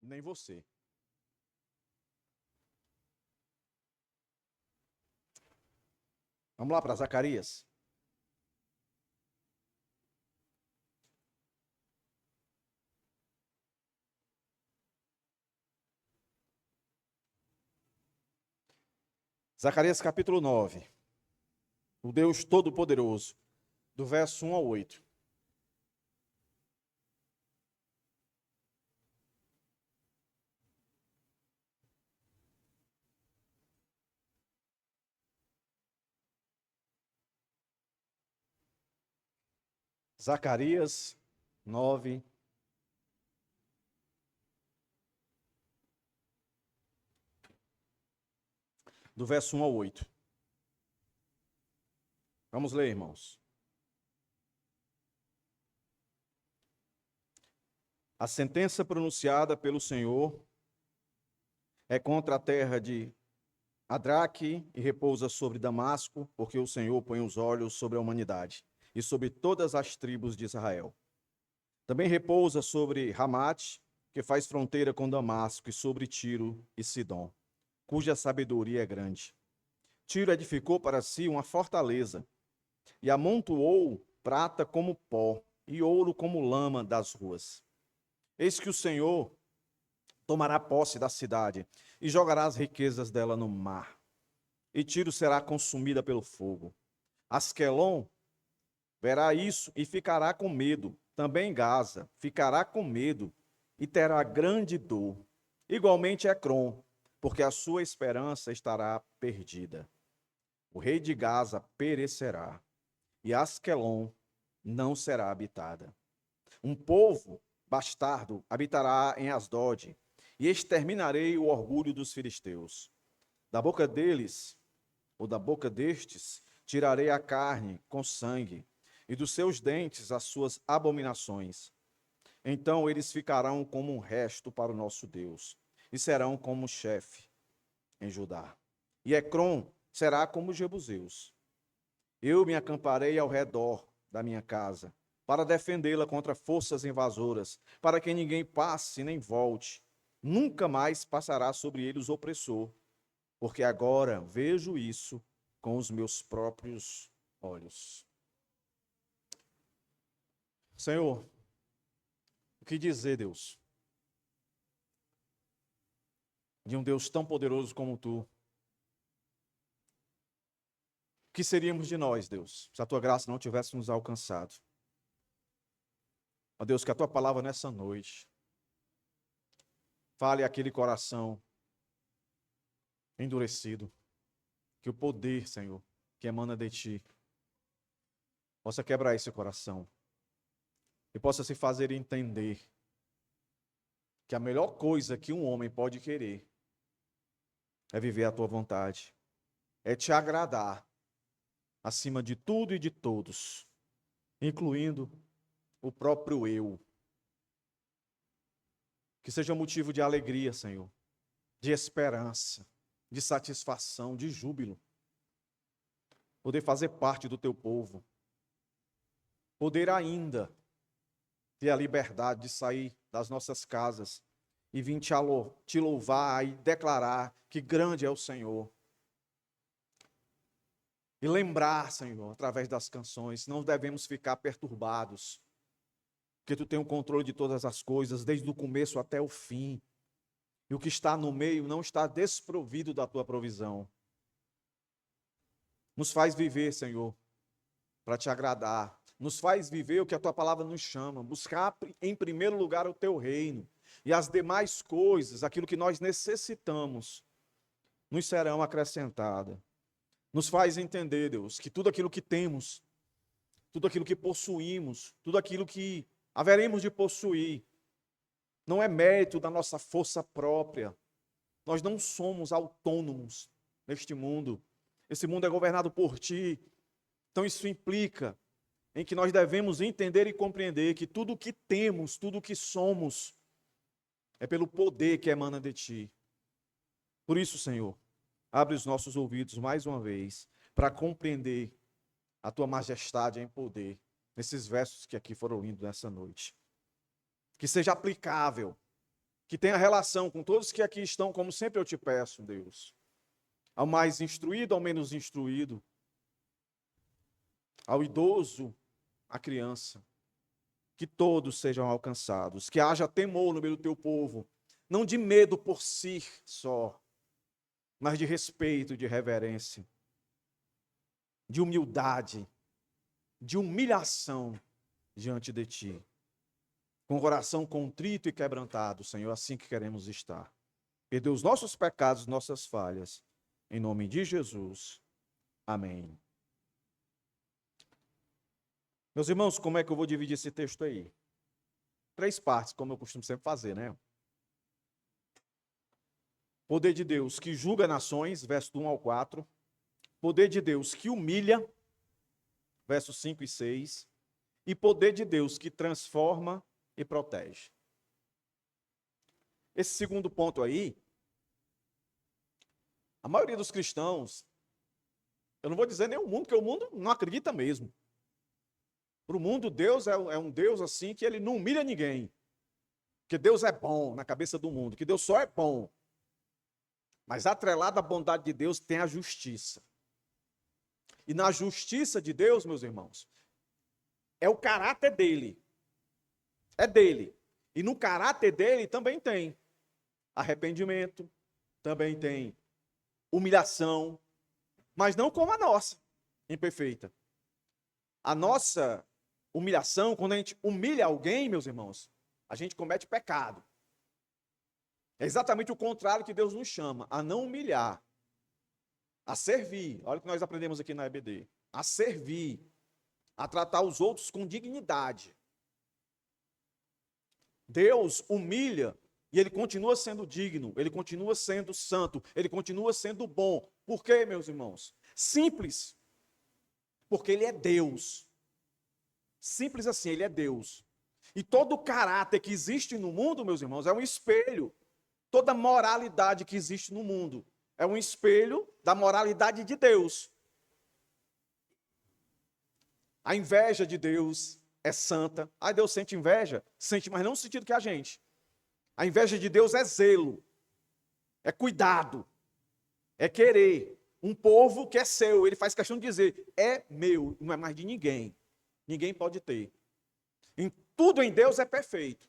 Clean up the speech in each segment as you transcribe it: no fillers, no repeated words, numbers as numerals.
nem você. Vamos lá para Zacarias. Zacarias capítulo 9. O Deus Todo-Poderoso, do verso 1 ao 8. Zacarias 9, do verso 1 ao 8. Vamos ler, irmãos. A sentença pronunciada pelo Senhor é contra a terra de Adraque e repousa sobre Damasco, porque o Senhor põe os olhos sobre a humanidade e sobre todas as tribos de Israel. Também repousa sobre Ramate, que faz fronteira com Damasco, e sobre Tiro e Sidom, cuja sabedoria é grande. Tiro edificou para si uma fortaleza e amontoou prata como pó e ouro como lama das ruas. Eis que o Senhor tomará posse da cidade e jogará as riquezas dela no mar. E Tiro será consumida pelo fogo. Asquelon verá isso e ficará com medo. Também Gaza ficará com medo e terá grande dor. Igualmente Ecrom, porque a sua esperança estará perdida. O rei de Gaza perecerá e Asquelon não será habitada. Um povo bastardo habitará em Asdod, e exterminarei o orgulho dos filisteus. Da boca deles, ou da boca destes, tirarei a carne com sangue, e dos seus dentes as suas abominações. Então eles ficarão como um resto para o nosso Deus, e serão como um chefe em Judá. E Ecrom será como os jebuseus. Eu me acamparei ao redor da minha casa, para defendê-la contra forças invasoras, para que ninguém passe nem volte. Nunca mais passará sobre eles o opressor, porque agora vejo isso com os meus próprios olhos. Senhor, o que dizer, Deus, de um Deus tão poderoso como Tu? O que seríamos de nós, Deus, se a Tua graça não tivesse nos alcançado? Ó Deus, que a Tua palavra nessa noite fale àquele coração endurecido, que o poder, Senhor, que emana de Ti, possa quebrar esse coração e possa se fazer entender que a melhor coisa que um homem pode querer é viver a Tua vontade, é Te agradar acima de tudo e de todos, incluindo o próprio eu. Que seja motivo de alegria, Senhor, de esperança, de satisfação, de júbilo, poder fazer parte do Teu povo, poder ainda ter a liberdade de sair das nossas casas e vir te louvar e declarar que grande é o Senhor. E lembrar, Senhor, através das canções, não devemos ficar perturbados, porque Tu tem o controle de todas as coisas, desde o começo até o fim. E o que está no meio não está desprovido da Tua provisão. Nos faz viver, Senhor, para Te agradar. Nos faz viver o que a Tua palavra nos chama, buscar em primeiro lugar o Teu reino. E as demais coisas, aquilo que nós necessitamos, nos serão acrescentadas. Nos faz entender, Deus, que tudo aquilo que temos, tudo aquilo que possuímos, tudo aquilo que haveremos de possuir, não é mérito da nossa força própria. Nós não somos autônomos neste mundo. Esse mundo é governado por Ti. Então isso implica em que nós devemos entender e compreender que tudo o que temos, tudo o que somos, é pelo poder que emana de Ti. Por isso, Senhor, abre os nossos ouvidos mais uma vez para compreender a Tua majestade em poder nesses versos que aqui foram lidos nessa noite. Que seja aplicável que tenha relação com todos que aqui estão, como sempre eu te peço, Deus. Ao mais instruído, ao menos instruído, ao idoso, à criança. Que todos sejam alcançados, que haja temor no meio do teu povo, não de medo por si só, mas de respeito, de reverência, de humildade, de humilhação diante de ti. Com o coração contrito e quebrantado, Senhor, assim que queremos estar. Perdoa os nossos pecados, nossas falhas. Em nome de Jesus. Amém. Meus irmãos, como é que eu vou dividir esse texto aí? 3 partes, como eu costumo sempre fazer, né? Poder de Deus que julga nações, verso 1 ao 4. Poder de Deus que humilha, versos 5 e 6. E poder de Deus que transforma e protege. Esse segundo ponto aí, a maioria dos cristãos, eu não vou dizer nem o mundo, porque o mundo não acredita mesmo. Para o mundo, Deus é um Deus assim que ele não humilha ninguém. Que Deus é bom na cabeça do mundo, que Deus só é bom. Mas atrelado à bondade de Deus tem a justiça. E na justiça de Deus, meus irmãos, é o caráter dele. É dele. E no caráter dele também tem arrependimento, também tem humilhação, mas não como a nossa, imperfeita. A nossa humilhação, quando a gente humilha alguém, meus irmãos, a gente comete pecado. É exatamente o contrário que Deus nos chama, a não humilhar, a servir. Olha o que nós aprendemos aqui na EBD. A servir, a tratar os outros com dignidade. Deus humilha e ele continua sendo digno, ele continua sendo santo, ele continua sendo bom. Por quê, meus irmãos? Simples. Porque ele é Deus. Simples assim, ele é Deus. E todo o caráter que existe no mundo, meus irmãos, é um espelho. Toda moralidade que existe no mundo é um espelho da moralidade de Deus. A inveja de Deus é santa. Ah, Deus sente inveja? Sente, mas não no sentido que a gente. A inveja de Deus é zelo, é cuidado, é querer. Um povo que é seu, ele faz questão de dizer, é meu, não é mais de ninguém. Ninguém pode ter. Tudo em Deus é perfeito.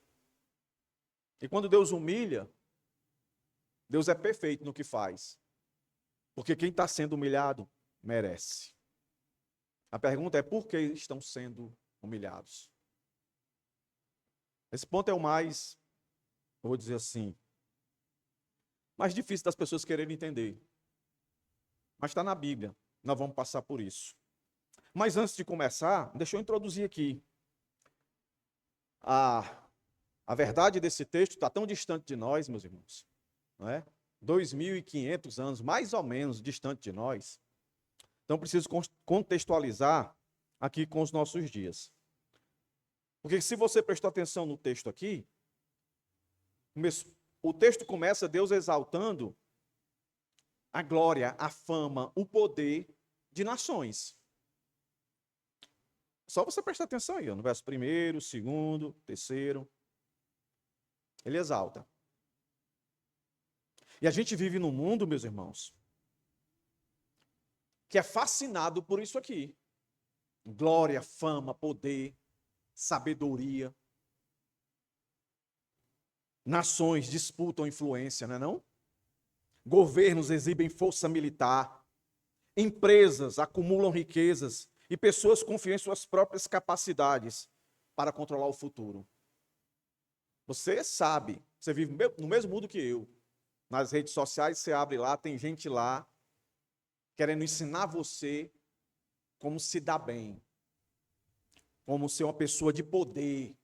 E quando Deus humilha, Deus é perfeito no que faz. Porque quem está sendo humilhado, merece. A pergunta é, por que estão sendo humilhados? Esse ponto é o mais, eu vou dizer assim, mais difícil das pessoas quererem entender. Mas está na Bíblia, nós vamos passar por isso. Mas antes de começar, deixa eu introduzir aqui. A verdade desse texto está tão distante de nós, meus irmãos, não é? 2.500 anos, mais ou menos, distante de nós. Então, preciso contextualizar aqui com os nossos dias. Porque se você prestou atenção no texto aqui, o texto começa Deus exaltando a glória, a fama, o poder de nações. Só você prestar atenção aí, no verso 1º, 2º, 3º. Ele exalta. E a gente vive num mundo, meus irmãos, que é fascinado por isso aqui. Glória, fama, poder, sabedoria. Nações disputam influência, não é não? Governos exibem força militar. Empresas acumulam riquezas e pessoas confiam em suas próprias capacidades para controlar o futuro. Você sabe, você vive no mesmo mundo que eu. Nas redes sociais, você abre lá, tem gente lá querendo ensinar você como se dar bem, como ser uma pessoa de poder,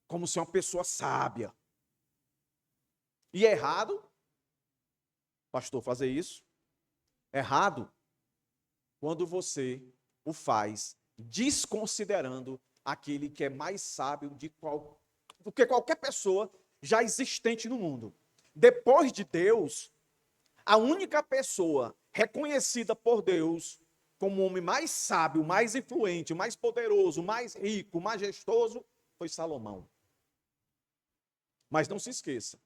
como ser uma pessoa sábia. E é errado, pastor, fazer isso? É errado quando você o faz desconsiderando aquele que é mais sábio do que qualquer pessoa já existente no mundo. Depois de Deus, a única pessoa reconhecida por Deus como o homem mais sábio, mais influente, mais poderoso, mais rico, majestoso, foi Salomão. Mas não se esqueça,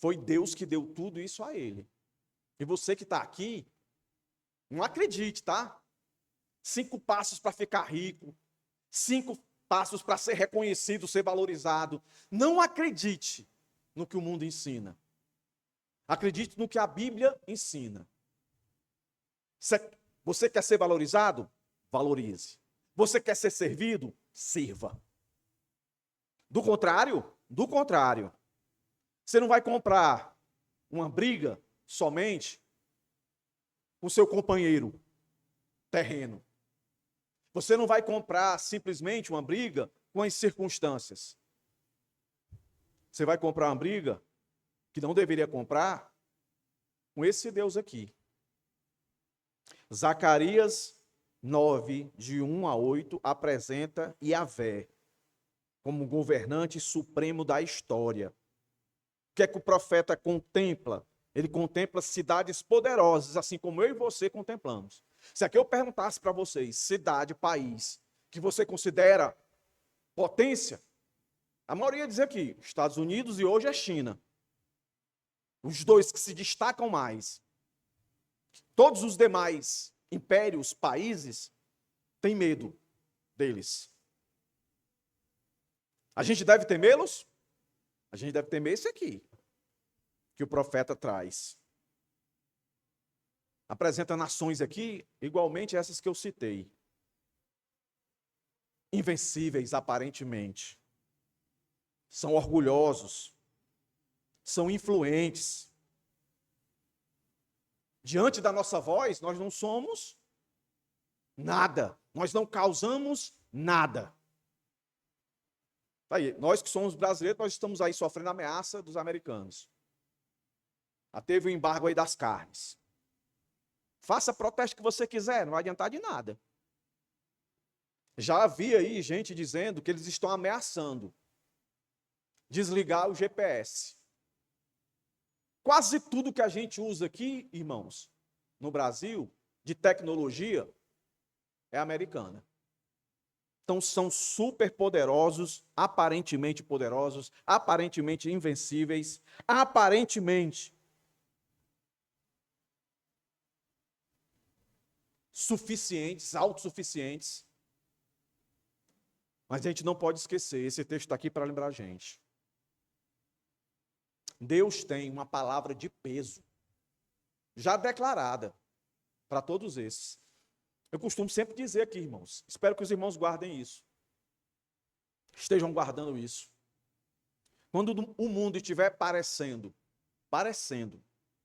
Foi Deus que deu tudo isso a ele. E você que está aqui, não acredite, tá? 5 passos para ficar rico, 5 passos para ser reconhecido, ser valorizado. Não acredite no que o mundo ensina. Acredite no que a Bíblia ensina. Você quer ser valorizado? Valorize. Você quer ser servido? Sirva. Do contrário, você não vai comprar uma briga somente com seu companheiro terreno. Você não vai comprar simplesmente uma briga com as circunstâncias. Você vai comprar uma briga que não deveria comprar com esse Deus aqui. Zacarias 9, de 1 a 8, apresenta Yahvé como governante supremo da história. O que é que o profeta contempla? Ele contempla cidades poderosas, assim como eu e você contemplamos. Se aqui eu perguntasse para vocês, cidade, país, que você considera potência, a maioria diz aqui, Estados Unidos e hoje é China. Os dois que se destacam mais. Todos os demais impérios, países, têm medo deles. A gente deve temê-los? A gente deve temer esse aqui, que o profeta traz. Apresenta nações aqui, igualmente essas que eu citei. Invencíveis, aparentemente. São orgulhosos. São influentes. Diante da nossa voz, nós não somos nada. Nós não causamos nada. Aí, nós que somos brasileiros, nós estamos aí sofrendo a ameaça dos americanos. Já teve o embargo aí das carnes. Faça protesto que você quiser, não vai adiantar de nada. Já havia aí gente dizendo que eles estão ameaçando desligar o GPS. Quase tudo que a gente usa aqui, irmãos, no Brasil, de tecnologia, é americana. Então são super poderosos, aparentemente invencíveis, aparentemente suficientes, autossuficientes. Mas a gente não pode esquecer, esse texto está aqui para lembrar a gente. Deus tem uma palavra de peso, já declarada, para todos esses. Eu costumo sempre dizer aqui, irmãos, espero que os irmãos guardem isso. Estejam guardando isso. Quando o mundo estiver parecendo,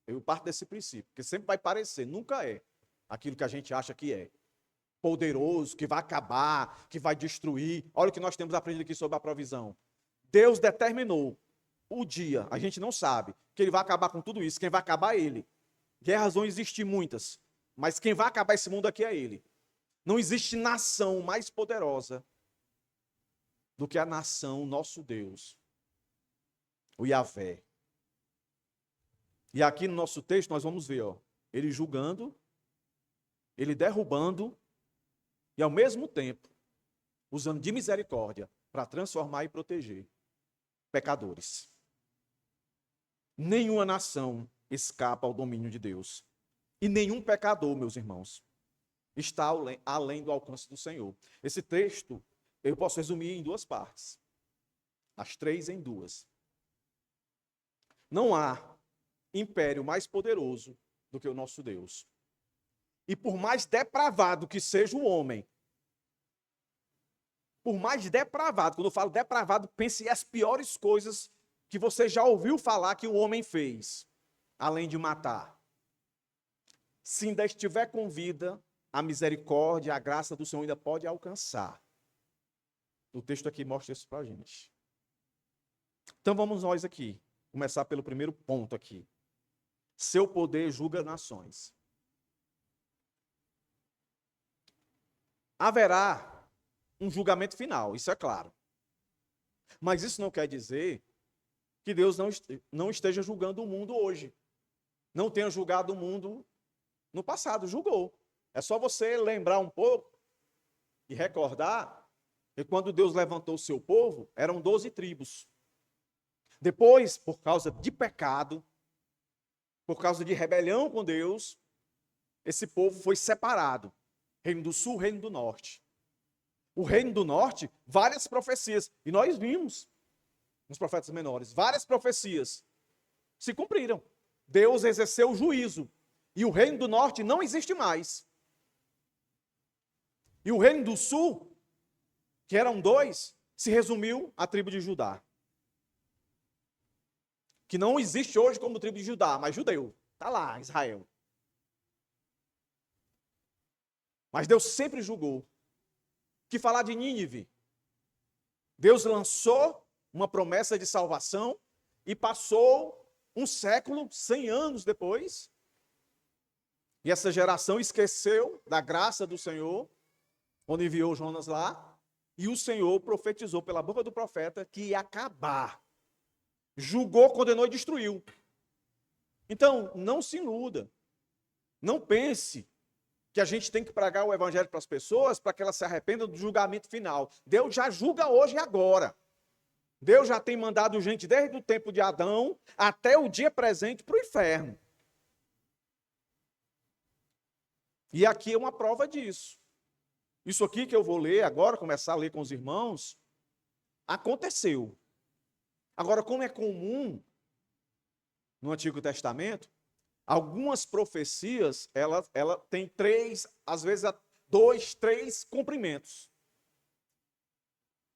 eu parto desse princípio, porque sempre vai parecer, nunca é aquilo que a gente acha que é. Poderoso, que vai acabar, que vai destruir. Olha o que nós temos aprendido aqui sobre a provisão. Deus determinou o dia, a gente não sabe, que ele vai acabar com tudo isso. Quem vai acabar é ele. Guerras vão existir muitas, mas quem vai acabar esse mundo aqui é ele. Não existe nação mais poderosa do que a nação, nosso Deus, o Yahvé. E aqui no nosso texto nós vamos ver, ele julgando, ele derrubando e ao mesmo tempo usando de misericórdia para transformar e proteger pecadores. Nenhuma nação escapa ao domínio de Deus. E nenhum pecador, meus irmãos, está além do alcance do Senhor. Esse texto eu posso resumir em 2 partes. As 3 em 2. Não há império mais poderoso do que o nosso Deus. E por mais depravado que seja o homem, por mais depravado, quando eu falo depravado, pense as piores coisas que você já ouviu falar que o homem fez, além de matar. Se ainda estiver com vida, a misericórdia, a graça do Senhor ainda pode alcançar. O texto aqui mostra isso para a gente. Então vamos nós aqui, começar pelo primeiro ponto aqui. Seu poder julga nações. Haverá um julgamento final, isso é claro. Mas isso não quer dizer que Deus não esteja julgando o mundo hoje. Não tenha julgado o mundo no passado, julgou. É só você lembrar um pouco e recordar que quando Deus levantou o seu povo, eram 12 tribos. Depois, por causa de pecado, por causa de rebelião com Deus, esse povo foi separado. Reino do Sul, Reino do Norte. O Reino do Norte, várias profecias. E nós vimos, nos profetas menores, várias profecias se cumpriram. Deus exerceu o juízo. E o Reino do Norte não existe mais. E o Reino do Sul, que eram dois, se resumiu à tribo de Judá. Que não existe hoje como tribo de Judá, mas judeu. Está lá, Israel. Mas Deus sempre julgou. Que falar de Nínive? Deus lançou uma promessa de salvação e passou um século, 100 anos depois. E essa geração esqueceu da graça do Senhor, quando enviou Jonas lá. E o Senhor profetizou pela boca do profeta que ia acabar. Julgou, condenou e destruiu. Então, não se iluda. Não pense que a gente tem que pregar o evangelho para as pessoas para que elas se arrependam do julgamento final. Deus já julga hoje e agora. Deus já tem mandado gente desde o tempo de Adão até o dia presente para o inferno. E aqui é uma prova disso. Isso aqui que eu vou ler agora, começar a ler com os irmãos, aconteceu. Agora, como é comum no Antigo Testamento, algumas profecias, ela tem 3, às vezes 2, 3 cumprimentos.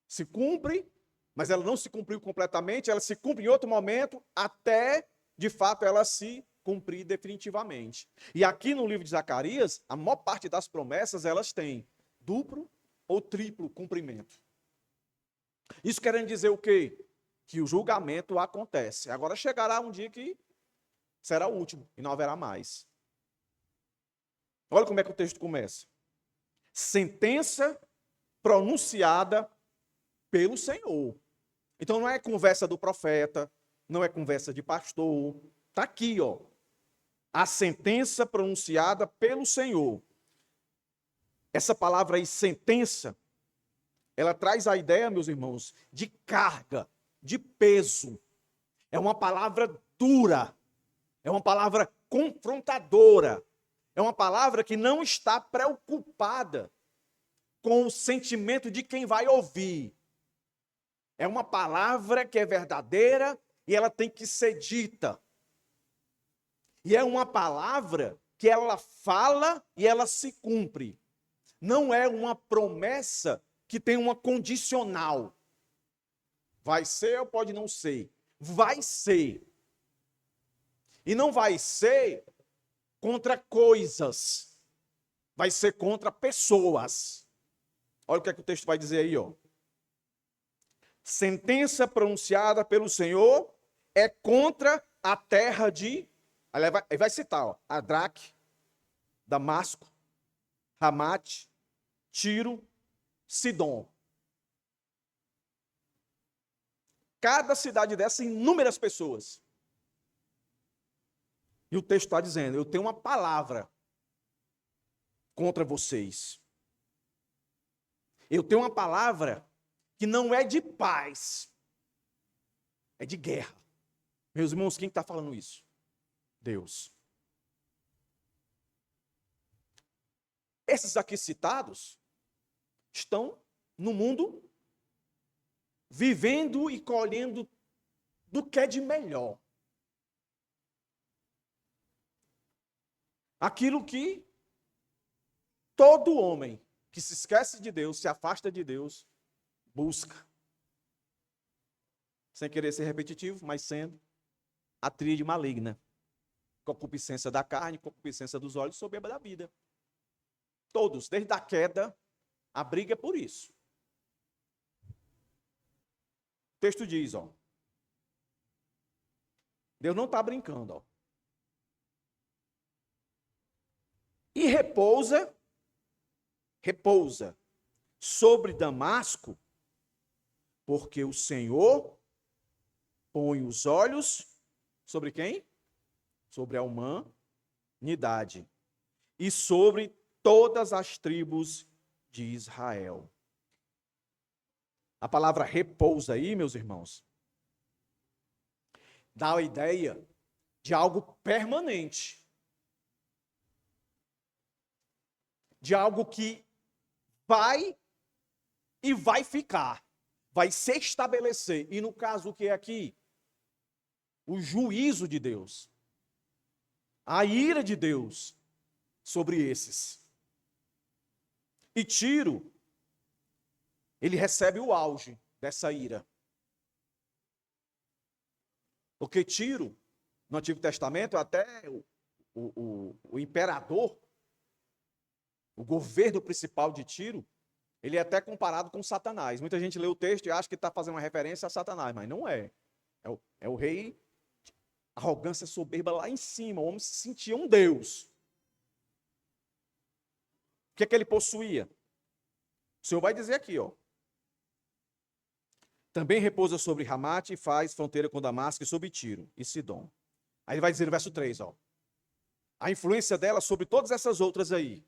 Se cumpre, mas ela não se cumpriu completamente, ela se cumpre em outro momento, até, de fato, ela se cumprir definitivamente. E aqui no livro de Zacarias, a maior parte das promessas, elas têm duplo ou triplo cumprimento. Isso querendo dizer o quê? Que o julgamento acontece. Agora chegará um dia que será o último e não haverá mais. Olha como é que o texto começa. Sentença pronunciada pelo Senhor. Então não é conversa do profeta, não é conversa de pastor. Está aqui, ó. A sentença pronunciada pelo Senhor. Essa palavra aí, sentença, ela traz a ideia, meus irmãos, de carga, de peso. É uma palavra dura. É uma palavra confrontadora. É uma palavra que não está preocupada com o sentimento de quem vai ouvir. É uma palavra que é verdadeira e ela tem que ser dita. E é uma palavra que ela fala e ela se cumpre. Não é uma promessa que tem uma condicional. Vai ser ou pode não ser? Vai ser. E não vai ser contra coisas. Vai ser contra pessoas. Olha o que é que o texto vai dizer aí, ó. Sentença pronunciada pelo Senhor é contra a terra de... Aí vai citar, ó, Adraque, Damasco, Ramate, Tiro, Sidom. Cada cidade dessa, inúmeras pessoas. E o texto está dizendo, eu tenho uma palavra contra vocês. Eu tenho uma palavra que não é de paz, é de guerra. Meus irmãos, quem está falando isso? Deus. Esses aqui citados estão no mundo vivendo e colhendo do que é de melhor. Aquilo que todo homem que se esquece de Deus, se afasta de Deus, busca. Sem querer ser repetitivo, mas sendo a tríade maligna. Concupiscência da carne, concupiscência dos olhos, soberba da vida. Todos, desde a queda, a briga é por isso. O texto diz, ó. Deus não está brincando, ó. E repousa sobre Damasco, porque o Senhor põe os olhos sobre quem? Sobre a humanidade e sobre todas as tribos de Israel. A palavra repousa aí, meus irmãos, dá a ideia de algo permanente, de algo que vai e vai ficar, vai se estabelecer. E no caso, o que é aqui? O juízo de Deus, a ira de Deus sobre esses. E Tiro, ele recebe o auge dessa ira. Porque Tiro, no Antigo Testamento, até o imperador, o governo principal de Tiro, ele é até comparado com Satanás. Muita gente lê o texto e acha que está fazendo uma referência a Satanás, mas não é. É o rei, arrogância soberba lá em cima. O homem se sentia um Deus. O que é que ele possuía? O Senhor vai dizer aqui, ó. Também repousa sobre Ramate e faz fronteira com Damasco e sobre Tiro e Sidom. Aí ele vai dizer no verso 3, ó. A influência dela sobre todas essas outras aí.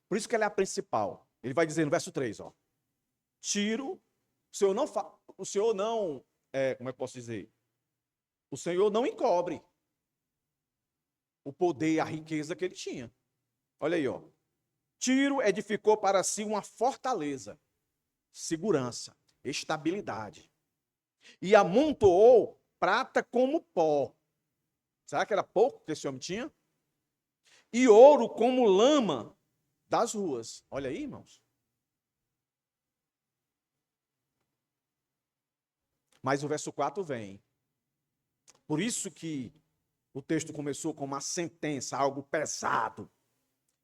Por isso que ela é a principal. Ele vai dizer no verso 3, ó. Tiro, o Senhor não, como é que eu posso dizer? O Senhor não encobre o poder e a riqueza que ele tinha. Olha aí, ó. Tiro edificou para si uma fortaleza, segurança, estabilidade. E amontoou prata como pó. Será que era pouco que esse homem tinha? E ouro como lama das ruas. Olha aí, irmãos. Mas o verso 4 vem. Por isso que o texto começou com uma sentença, algo pesado,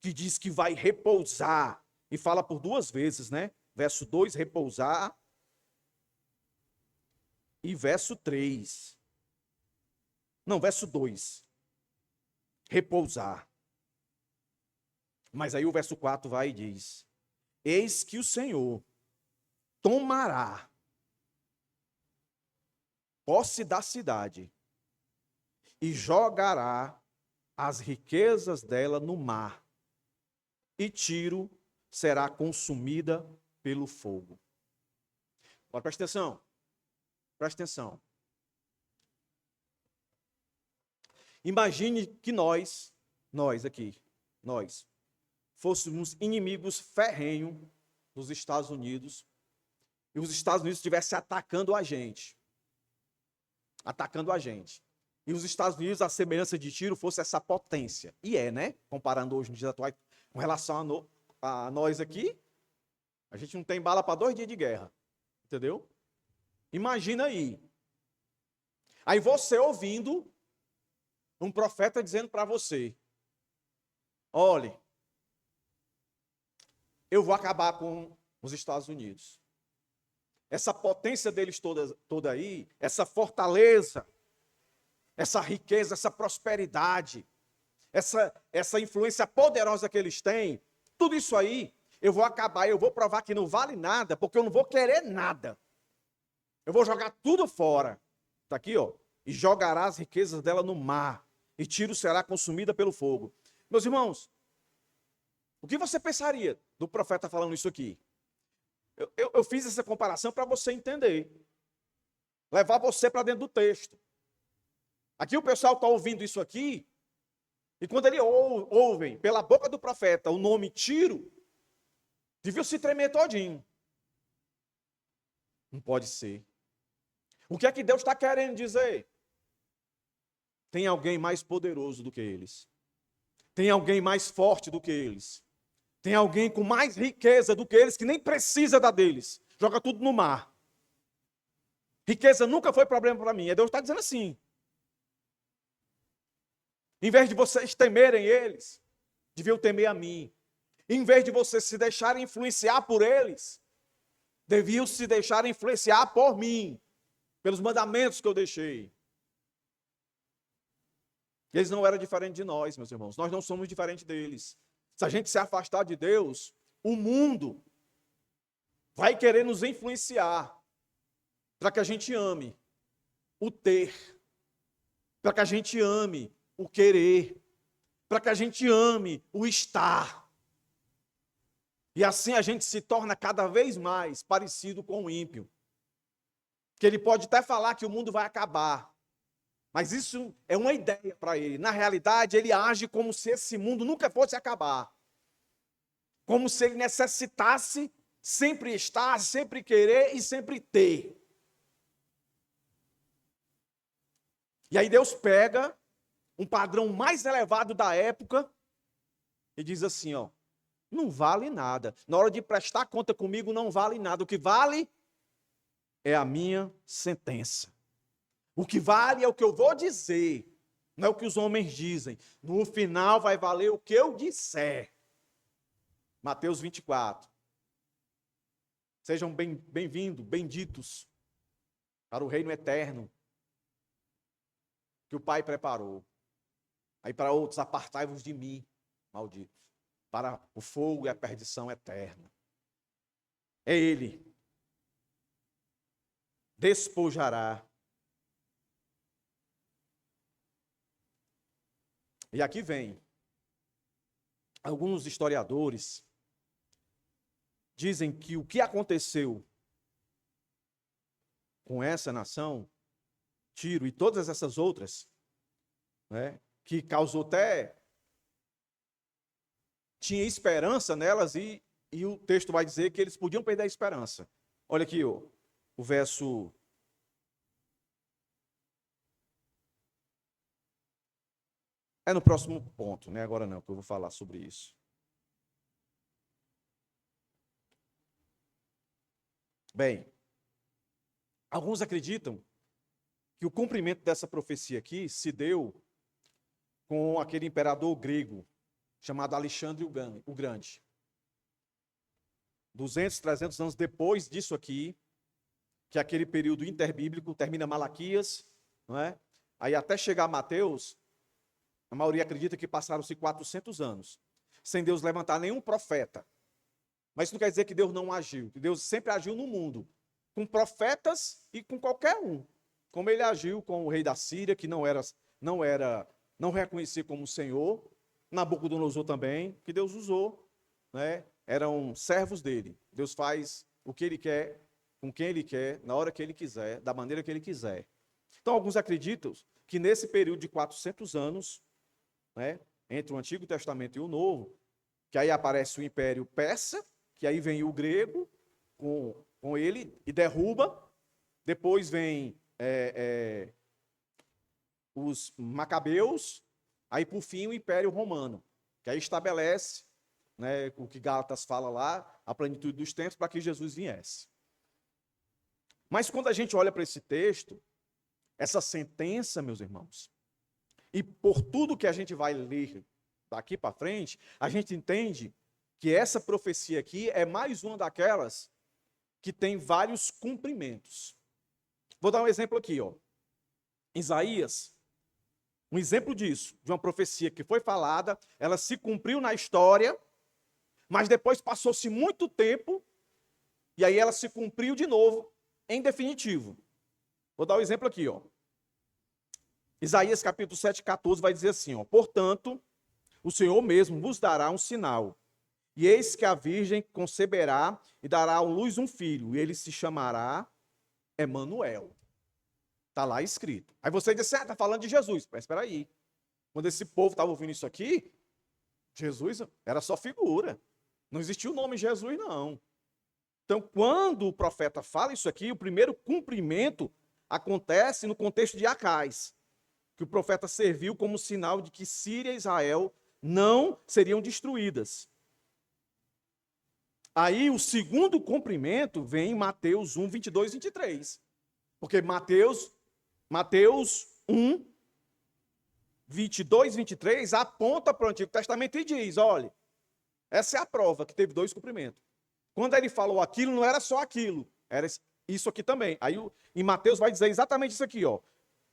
que diz que vai repousar. E fala por duas vezes, né? Verso 2, repousar. E verso 3. Não, verso 2. Repousar. Mas aí o verso 4 vai e diz: eis que o Senhor tomará posse da cidade e jogará as riquezas dela no mar, e Tiro será consumida pelo fogo. Agora presta atenção. Presta atenção. Imagine que nós fôssemos inimigos ferrenhos dos Estados Unidos e os Estados Unidos estivessem atacando a gente. E os Estados Unidos, a semelhança de Tiro, fosse essa potência. E é, né? Comparando hoje nos dias atuais, com relação a nós aqui, a gente não tem bala para 2 dias de guerra. Entendeu? Imagina aí. Aí você ouvindo um profeta dizendo para você: olhe, eu vou acabar com os Estados Unidos. Essa potência deles toda aí, essa fortaleza, essa riqueza, essa prosperidade, essa influência poderosa que eles têm, tudo isso aí, eu vou acabar, eu vou provar que não vale nada, porque eu não vou querer nada. Eu vou jogar tudo fora. Está aqui, ó. E jogará as riquezas dela no mar, e Tiro será consumida pelo fogo. Meus irmãos, o que você pensaria do profeta falando isso aqui? Eu fiz essa comparação para você entender. Levar você para dentro do texto. Aqui o pessoal está ouvindo isso aqui, e quando eles ouvem pela boca do profeta o nome Tiro, deviam se tremer todinho. Não pode ser. O que é que Deus está querendo dizer? Tem alguém mais poderoso do que eles. Tem alguém mais forte do que eles. Tem alguém com mais riqueza do que eles, que nem precisa da deles. Joga tudo no mar. Riqueza nunca foi problema para mim. Deus está dizendo assim. Em vez de vocês temerem eles, deviam temer a mim. Em vez de vocês se deixarem influenciar por eles, deviam se deixar influenciar por mim, pelos mandamentos que eu deixei. Eles não eram diferentes de nós, meus irmãos. Nós não somos diferentes deles. Se a gente se afastar de Deus, o mundo vai querer nos influenciar para que a gente ame o ter, para que a gente ame o querer, para que a gente ame o estar. E assim a gente se torna cada vez mais parecido com o ímpio. Que ele pode até falar que o mundo vai acabar, mas isso é uma ideia para ele. Na realidade, ele age como se esse mundo nunca fosse acabar. Como se ele necessitasse sempre estar, sempre querer e sempre ter. E aí Deus pega um padrão mais elevado da época e diz assim, ó, não vale nada. Na hora de prestar conta comigo, não vale nada. O que vale é a minha sentença. O que vale é o que eu vou dizer, não é o que os homens dizem. No final vai valer o que eu disser. Mateus 24. Sejam bem-vindos, benditos para o reino eterno que o Pai preparou. Aí para outros, apartai-vos de mim, malditos, para o fogo e a perdição eterna. É Ele. Despojará. E aqui vem. Alguns historiadores dizem que o que aconteceu com essa nação, Tiro e todas essas outras, né, que causou até... Tinha esperança nelas e o texto vai dizer que eles podiam perder a esperança. Olha aqui, ó, o verso... É no próximo ponto, né? Agora não, que eu vou falar sobre isso. Bem, alguns acreditam que o cumprimento dessa profecia aqui se deu com aquele imperador grego chamado Alexandre o Grande. 200, 300 anos depois disso aqui, que é aquele período interbíblico, termina Malaquias, não é? Aí até chegar a Mateus, a maioria acredita que passaram-se 400 anos, sem Deus levantar nenhum profeta. Mas isso não quer dizer que Deus não agiu, que Deus sempre agiu no mundo, com profetas e com qualquer um. Como ele agiu com o rei da Síria, que não reconhecia como Senhor, Nabucodonosor também, que Deus usou, né? Eram servos dele. Deus faz o que ele quer, com quem ele quer, na hora que ele quiser, da maneira que ele quiser. Então, alguns acreditam que nesse período de 400 anos, né, entre o Antigo Testamento e o Novo, que aí aparece o Império Persa, que aí vem o grego com ele e derruba, depois vem os macabeus, aí por fim o Império Romano, que aí estabelece, né, o que Gálatas fala lá, a plenitude dos tempos para que Jesus viesse. Mas quando a gente olha para esse texto, essa sentença, meus irmãos, e por tudo que a gente vai ler daqui para frente, a gente entende que essa profecia aqui é mais uma daquelas que tem vários cumprimentos. Vou dar um exemplo aqui, ó. Isaías, um exemplo disso, de uma profecia que foi falada, ela se cumpriu na história, mas depois passou-se muito tempo, e aí ela se cumpriu de novo, em definitivo. Vou dar um exemplo aqui, ó. Isaías capítulo 7, 14 vai dizer assim, ó: portanto, o Senhor mesmo vos dará um sinal, e eis que a virgem conceberá e dará à luz um filho, e ele se chamará Emanuel. Está lá escrito. Aí você diz, está falando de Jesus. Mas espera aí. Quando esse povo estava ouvindo isso aqui, Jesus era só figura. Não existia o nome Jesus, não. Então, quando o profeta fala isso aqui, o primeiro cumprimento acontece no contexto de Acais, que o profeta serviu como sinal de que Síria e Israel não seriam destruídas. Aí o segundo cumprimento vem em Mateus 1, 22 e 23. Porque Mateus 1, 22 e 23 aponta para o Antigo Testamento e diz, olha, essa é a prova que teve dois cumprimentos. Quando ele falou aquilo, não era só aquilo, era isso aqui também. Aí em Mateus vai dizer exatamente isso aqui, ó.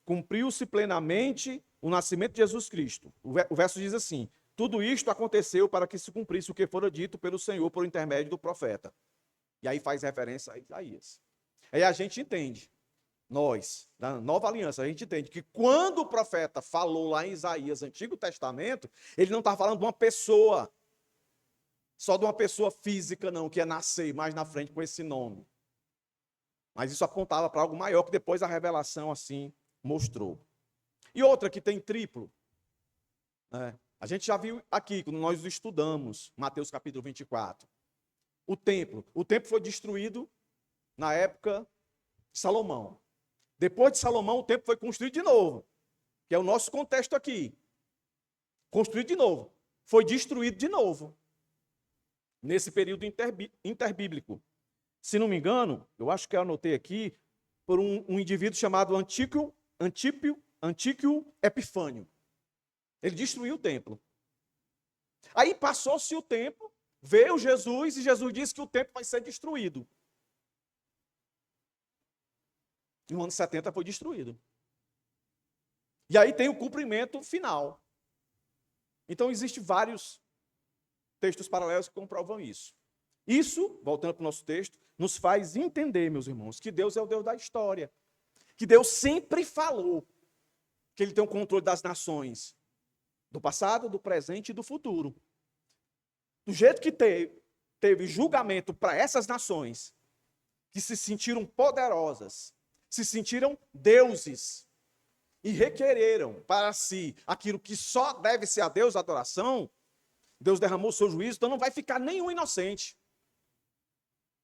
Cumpriu-se plenamente o nascimento de Jesus Cristo. O verso diz assim, tudo isto aconteceu para que se cumprisse o que fora dito pelo Senhor por intermédio do profeta. E aí faz referência a Isaías. Aí a gente entende, nós, da Nova Aliança, a gente entende que quando o profeta falou lá em Isaías, Antigo Testamento, ele não está falando de uma pessoa, só de uma pessoa física não, que ia nascer mais na frente com esse nome. Mas isso apontava para algo maior que depois a revelação assim mostrou. E outra que tem triplo, né? A gente já viu aqui, quando nós estudamos Mateus capítulo 24. O templo foi destruído na época de Salomão. Depois de Salomão, o templo foi construído de novo, que é o nosso contexto aqui. Construído de novo. Foi destruído de novo, nesse período interbíblico. Se não me engano, eu acho que eu anotei aqui, por um indivíduo chamado Antíquio Epifânio. Ele destruiu o templo. Aí passou-se o tempo, veio Jesus, e Jesus disse que o templo vai ser destruído. E no ano 70 foi destruído. E aí tem o cumprimento final. Então, existem vários textos paralelos que comprovam isso. Isso, voltando para o nosso texto, nos faz entender, meus irmãos, que Deus é o Deus da história. Que Deus sempre falou que Ele tem o controle das nações, do passado, do presente e do futuro. Do jeito que teve julgamento para essas nações, que se sentiram poderosas, se sentiram deuses, e requereram para si aquilo que só deve ser a Deus a adoração, Deus derramou o seu juízo, então não vai ficar nenhum inocente.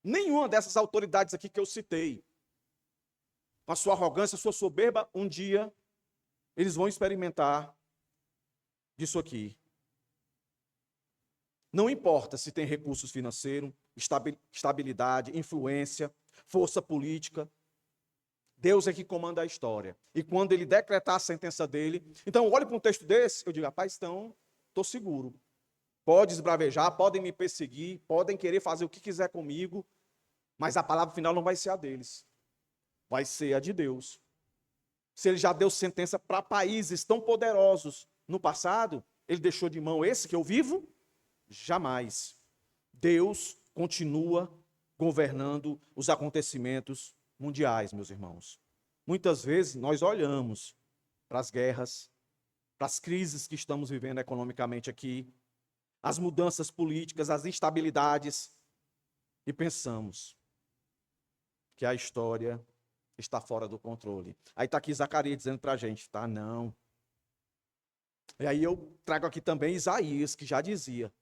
Nenhuma dessas autoridades aqui que eu citei, com a sua arrogância, a sua soberba, um dia eles vão experimentar disso aqui. Não importa se tem recursos financeiros, estabilidade, influência, força política, Deus é que comanda a história. E quando ele decretar a sentença dele, então olhe para um texto desse, eu digo, rapaz, então estou seguro. Pode esbravejar, podem me perseguir, podem querer fazer o que quiser comigo, mas a palavra final não vai ser a deles. Vai ser a de Deus. Se ele já deu sentença para países tão poderosos no passado, ele deixou de mão esse que eu vivo? Jamais. Deus continua governando os acontecimentos mundiais, meus irmãos. Muitas vezes nós olhamos para as guerras, para as crises que estamos vivendo economicamente aqui, as mudanças políticas, as instabilidades, e pensamos que a história está fora do controle. Aí está aqui Zacarias dizendo para a gente, tá? Não. E aí eu trago aqui também Isaías, que já dizia,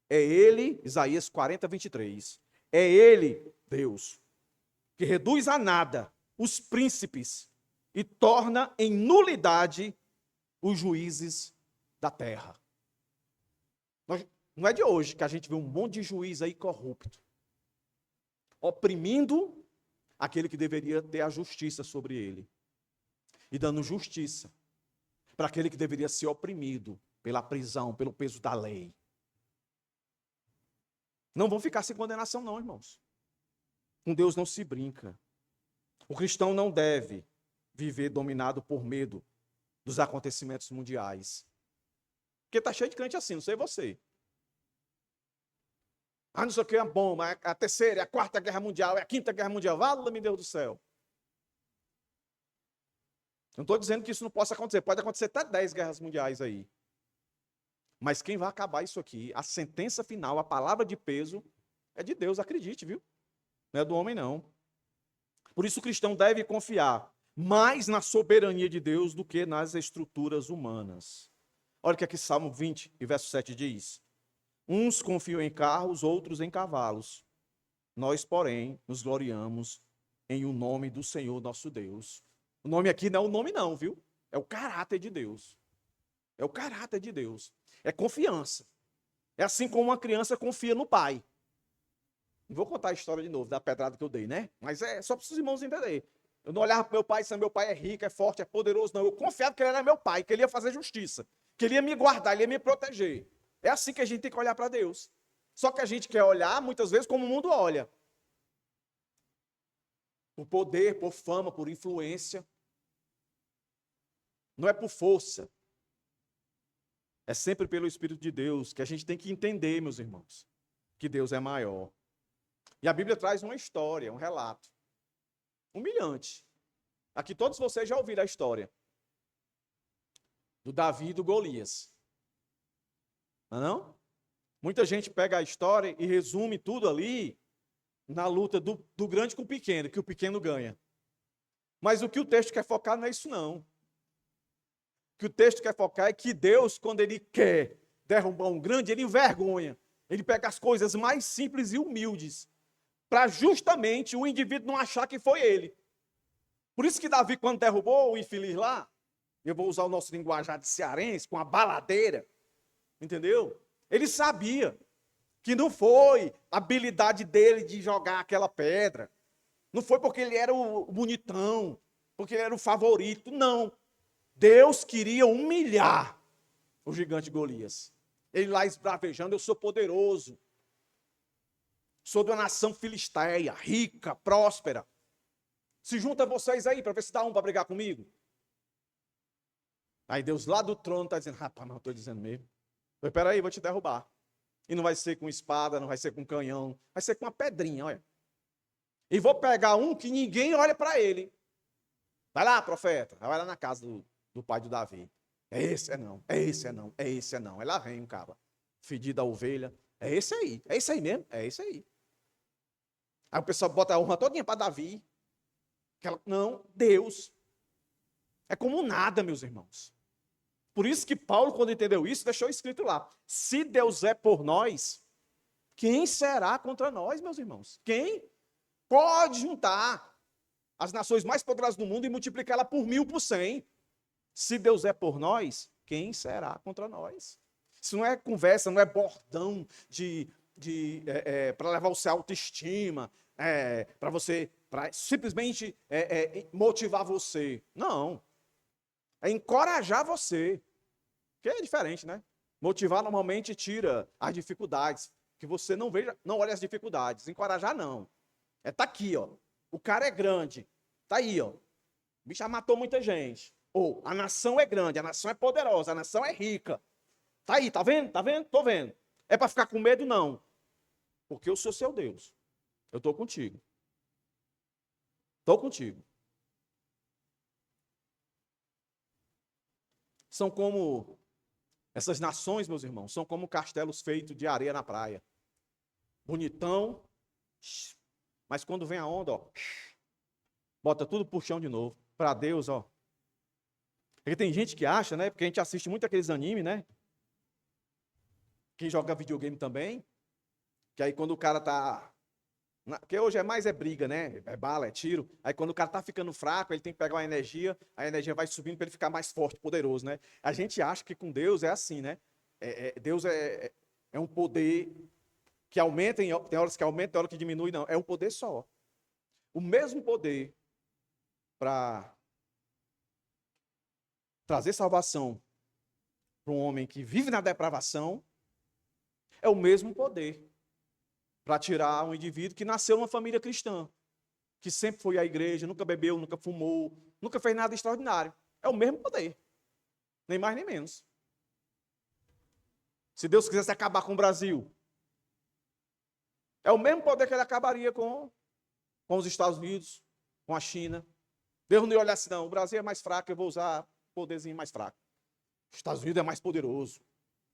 é ele, Isaías 40, 23, é ele, Deus, que reduz a nada os príncipes e torna em nulidade os juízes da terra. Não é de hoje que a gente vê um monte de juiz aí corrupto, oprimindo aquele que deveria ter a justiça sobre ele, e dando justiça para aquele que deveria ser oprimido pela prisão, pelo peso da lei. Não vão ficar sem condenação não, irmãos. Com Deus não se brinca. O cristão não deve viver dominado por medo dos acontecimentos mundiais. Porque está cheio de crente assim, não sei você. Ah, não sei o que é bom, é a terceira, é a quarta guerra mundial, é a quinta guerra mundial. Vala-me Deus do céu. Não estou dizendo que isso não possa acontecer. Pode acontecer até 10 guerras mundiais aí. Mas quem vai acabar isso aqui, a sentença final, a palavra de peso, é de Deus, acredite, viu? Não é do homem, não. Por isso o cristão deve confiar mais na soberania de Deus do que nas estruturas humanas. Olha o que aqui Salmo 20, verso 7 diz. Uns confiam em carros, outros em cavalos. Nós, porém, nos gloriamos em o nome do Senhor nosso Deus. O nome aqui não é o nome não, viu? É o caráter de Deus. É o caráter de Deus. É confiança. É assim como uma criança confia no pai. Não vou contar a história de novo, da pedrada que eu dei, né? Mas é só para os irmãos entenderem. Eu não olhava para meu pai, se meu pai é rico, é forte, é poderoso, não. Eu confiava que ele era meu pai, que ele ia fazer justiça, que ele ia me guardar, ele ia me proteger. É assim que a gente tem que olhar para Deus. Só que a gente quer olhar, muitas vezes, como o mundo olha. Por poder, por fama, por influência. Não é por força. É sempre pelo Espírito de Deus que a gente tem que entender, meus irmãos, que Deus é maior. E a Bíblia traz uma história, um relato humilhante. Aqui todos vocês já ouviram a história do Davi e do Golias. Não é não? Muita gente pega a história e resume tudo ali na luta do grande com o pequeno, que o pequeno ganha. Mas o que o texto quer focar não é isso, não. O que o texto quer focar é que Deus, quando ele quer derrubar um grande, ele envergonha. Ele pega as coisas mais simples e humildes, para justamente o indivíduo não achar que foi ele. Por isso que Davi, quando derrubou o infeliz lá, eu vou usar o nosso linguajar de cearense, com a baladeira, entendeu? Ele sabia que não foi a habilidade dele de jogar aquela pedra. Não foi porque ele era o bonitão, porque ele era o favorito, não. Deus queria humilhar o gigante Golias. Ele lá esbravejando, eu sou poderoso. Sou de uma nação filisteia, rica, próspera. Se junta vocês aí para ver se dá um para brigar comigo. Aí Deus lá do trono está dizendo, rapaz, mas eu estou dizendo mesmo. Espera aí, vou te derrubar. E não vai ser com espada, não vai ser com canhão, vai ser com uma pedrinha, olha. E vou pegar um que ninguém olha para ele. Vai lá, profeta, vai lá na casa do pai do Davi. É esse, é não, é esse, é não, é esse, é não. Aí lá vem um cara, fedida a ovelha. É esse aí mesmo, é esse aí. Aí o pessoal bota a honra todinha para Davi. Não, Deus. É como nada, meus irmãos. Por isso que Paulo, quando entendeu isso, deixou escrito lá. Se Deus é por nós, quem será contra nós, meus irmãos? Quem pode juntar as nações mais poderosas do mundo e multiplicá-la por 1000, por 100? Se Deus é por nós, quem será contra nós? Isso não é conversa, não é bordão para levar o seu autoestima, para simplesmente motivar você. Não. É encorajar você. Que é diferente, né? Motivar normalmente tira as dificuldades. Que você não veja, não olhe as dificuldades. Encorajar, não. Tá aqui, ó. O cara é grande. Tá aí, ó. O bicho já matou muita gente. Ou a nação é grande, a nação é poderosa, a nação é rica. Tá aí, tá vendo? Tá vendo? Tô vendo. É para ficar com medo? Não. Porque eu sou seu Deus. Eu tô contigo. Tô contigo. São como essas nações, meus irmãos, são como castelos feitos de areia na praia. Bonitão, mas quando vem a onda, ó, bota tudo pro chão de novo. Para Deus, ó. Porque tem gente que acha, né? Porque a gente assiste muito aqueles animes, né? Quem joga videogame também, que aí quando o cara tá... Porque hoje é briga, né? É bala, é tiro. Aí quando o cara tá ficando fraco, ele tem que pegar uma energia, a energia vai subindo para ele ficar mais forte, poderoso, né? A gente acha que com Deus é assim, né? Deus é um poder que aumenta, tem horas que aumenta, tem horas que diminui, não. É um poder só. O mesmo poder para trazer salvação para um homem que vive na depravação é o mesmo poder para tirar um indivíduo que nasceu numa família cristã, que sempre foi à igreja, nunca bebeu, nunca fumou, nunca fez nada extraordinário. É o mesmo poder, nem mais nem menos. Se Deus quisesse acabar com o Brasil, é o mesmo poder que ele acabaria com os Estados Unidos, com a China. Deus não ia olhar assim, não, o Brasil é mais fraco, eu vou usar poderzinho mais fraco. Os Estados Unidos é mais poderoso.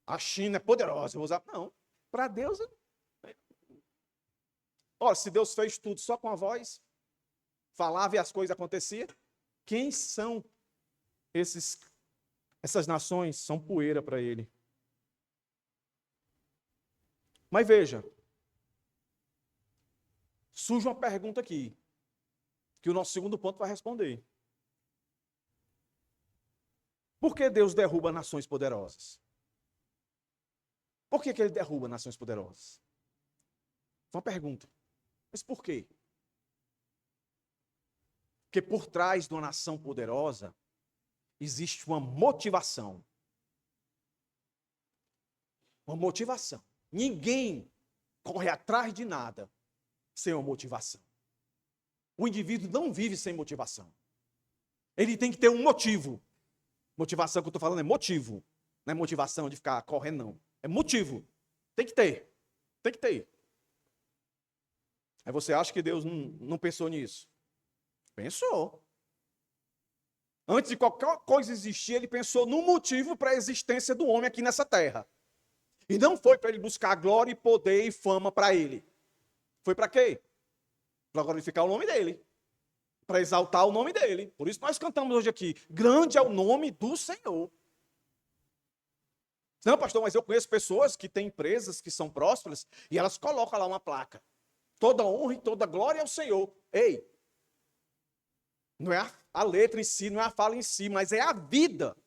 A China é poderosa, eu vou usar... Não, para Deus... Ora, se Deus fez tudo só com a voz, falava e as coisas aconteciam, quem são essas nações? São poeira para ele. Mas veja, surge uma pergunta aqui, que o nosso segundo ponto vai responder. Por que Deus derruba nações poderosas? Por que ele derruba nações poderosas? Uma pergunta. Mas por quê? Porque por trás de uma nação poderosa existe uma motivação. Uma motivação. Ninguém corre atrás de nada sem uma motivação. O indivíduo não vive sem motivação. Ele tem que ter um motivo. Motivação que eu estou falando é motivo. Não é motivação de ficar correndo, não. É motivo. Tem que ter. Tem que ter. Aí você acha que Deus não pensou nisso? Pensou. Antes de qualquer coisa existir, ele pensou no motivo para a existência do homem aqui nessa terra. E não foi para ele buscar glória, poder e fama para ele. Foi para quê? para glorificar o nome dele, para exaltar o nome dele. Por isso nós cantamos hoje aqui, grande é o nome do Senhor. Não, pastor, mas eu conheço pessoas que têm empresas que são prósperas e elas colocam lá uma placa. Toda honra e toda glória ao Senhor. Ei, não é a letra em si, não é a fala em si, mas é a vida.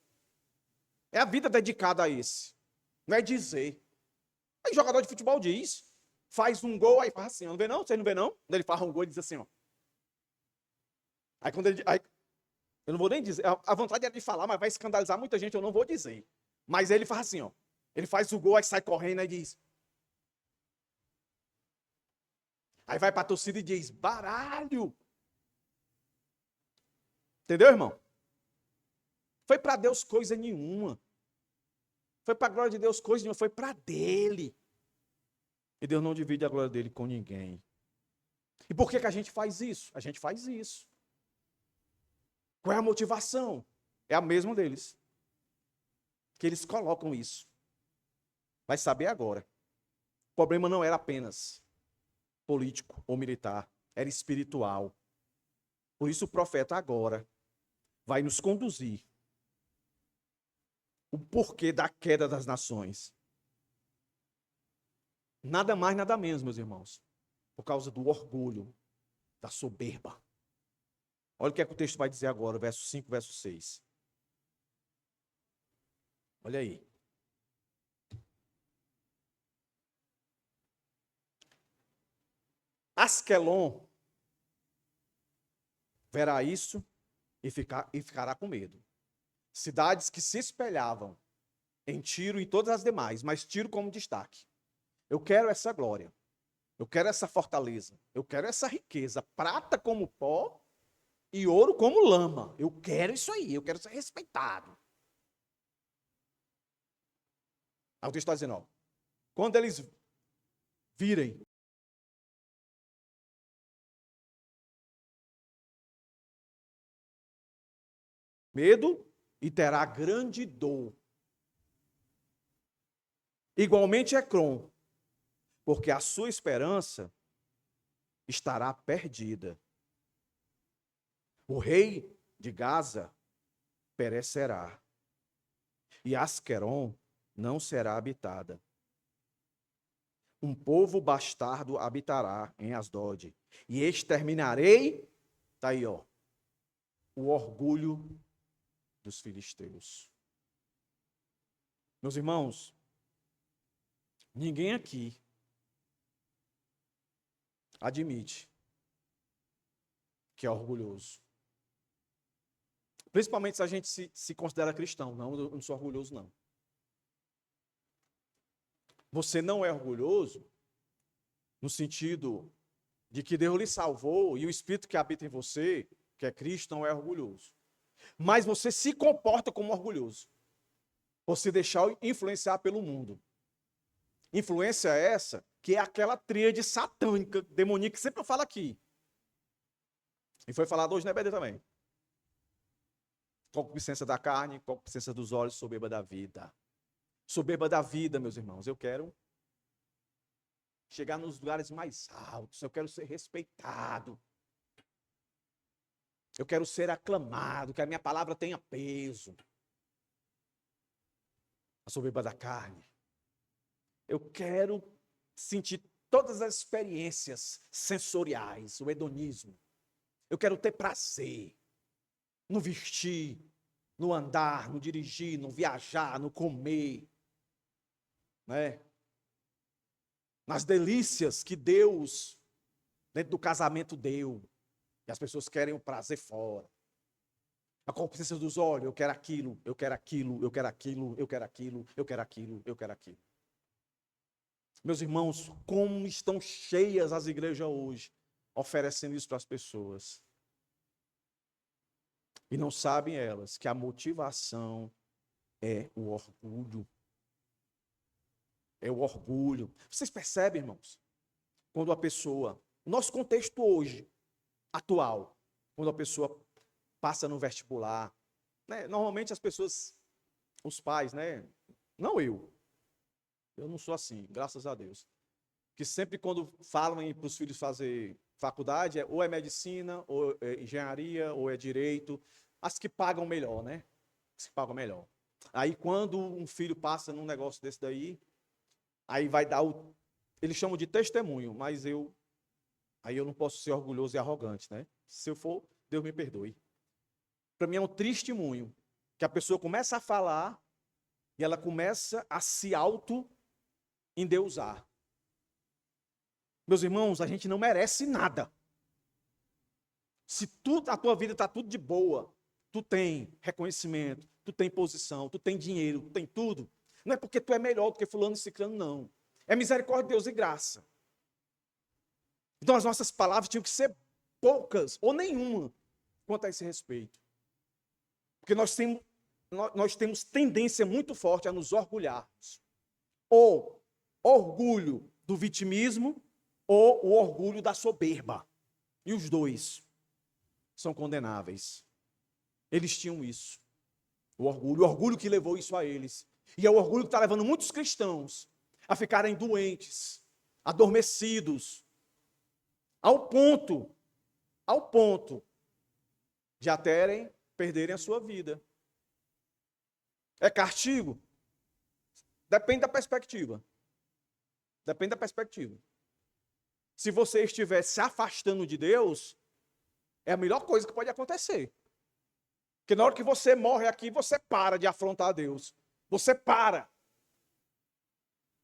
É a vida dedicada a esse. Não é dizer. Aí jogador de futebol diz, faz um gol, aí faz assim, não vê não? Vocês não vê não? Quando ele faz um gol, ele diz assim, ó. Aí quando ele... Aí, eu não vou nem dizer, a vontade é de falar, mas vai escandalizar muita gente, eu não vou dizer. Mas ele faz assim, ó. Ele faz o gol, aí sai correndo e diz. Aí vai para a torcida e diz, baralho. Entendeu, irmão? Foi para Deus coisa nenhuma. Foi para a glória de Deus coisa nenhuma, foi para dele. E Deus não divide a glória dele com ninguém. E por que a gente faz isso? A gente faz isso. Qual é a motivação? É a mesma deles. Que eles colocam isso. Vai saber agora. O problema não era apenas político ou militar, era espiritual. Por isso o profeta agora vai nos conduzir o porquê da queda das nações. Nada mais, nada menos, meus irmãos, por causa do orgulho, da soberba. Olha o que é que o texto vai dizer agora, verso 5, verso 6. Olha aí. Asquelon verá isso e ficará com medo. Cidades que se espelhavam em Tiro e todas as demais, mas Tiro como destaque. Eu quero essa glória, eu quero essa fortaleza, eu quero essa riqueza, prata como pó e ouro como lama. Eu quero isso aí, eu quero ser respeitado. Aí o texto está dizendo, ó, quando eles virem medo e terá grande dor. Igualmente Ecrom, porque a sua esperança estará perdida. O rei de Gaza perecerá, e Asqueron não será habitada. Um povo bastardo habitará em Asdod, e exterminarei, tá aí, ó, o orgulho dos filisteus. Meus irmãos, ninguém aqui admite que é orgulhoso. Principalmente se a gente se considera cristão. Não, eu não sou orgulhoso, não. Você não é orgulhoso no sentido de que Deus lhe salvou e o Espírito que habita em você, que é Cristo, não é orgulhoso. Mas você se comporta como orgulhoso. Você deixar influenciar pelo mundo. Influência essa que é aquela tríade satânica, demoníaca, que sempre eu falo aqui. E foi falado hoje na EBD também. Concupiscência da carne, concupiscência dos olhos, soberba da vida. Soberba da vida, meus irmãos. Eu quero chegar nos lugares mais altos. Eu quero ser respeitado. Eu quero ser aclamado, que a minha palavra tenha peso. A soberba da carne. Eu quero sentir todas as experiências sensoriais, o hedonismo. Eu quero ter prazer no vestir, no andar, no dirigir, no viajar, no comer, né? Nas delícias que Deus, dentro do casamento, deu. E as pessoas querem o prazer fora. A concupiscência dos olhos, eu quero aquilo, eu quero aquilo, eu quero aquilo, eu quero aquilo, eu quero aquilo, eu quero aquilo. Meus irmãos, como estão cheias as igrejas hoje, oferecendo isso para as pessoas. E não sabem elas que a motivação é o orgulho. É o orgulho. Vocês percebem, irmãos? Quando a pessoa, o nosso contexto hoje, atual, quando a pessoa passa no vestibular, né? Normalmente as pessoas, os pais, né? Não eu não sou assim, graças a Deus. Que sempre quando falam para os filhos fazer faculdade, ou é medicina, ou é engenharia, ou é direito, as que pagam melhor, né? As que pagam melhor. Aí quando um filho passa num negócio desse daí, aí vai dar eles chamam de testemunho, mas aí eu não posso ser orgulhoso e arrogante, né? Se eu for, Deus me perdoe. Para mim é um testemunho, que a pessoa começa a falar e ela começa a se auto-endeusar. Meus irmãos, a gente não merece nada. Se a tua vida está tudo de boa, tu tem reconhecimento, tu tem posição, tu tem dinheiro, tu tem tudo, não é porque tu é melhor do que fulano e ciclano, não. É misericórdia de Deus e graça. Então as nossas palavras tinham que ser poucas ou nenhuma quanto a esse respeito. Porque nós temos tendência muito forte a nos orgulharmos. Ou orgulho do vitimismo, ou o orgulho da soberba. E os dois são condenáveis. Eles tinham isso. O orgulho que levou isso a eles. E é o orgulho que está levando muitos cristãos a ficarem doentes, adormecidos, ao ponto de até perderem a sua vida. É castigo? Depende da perspectiva. Depende da perspectiva. Se você estiver se afastando de Deus, é a melhor coisa que pode acontecer. Porque na hora que você morre aqui, você para de afrontar Deus. Você para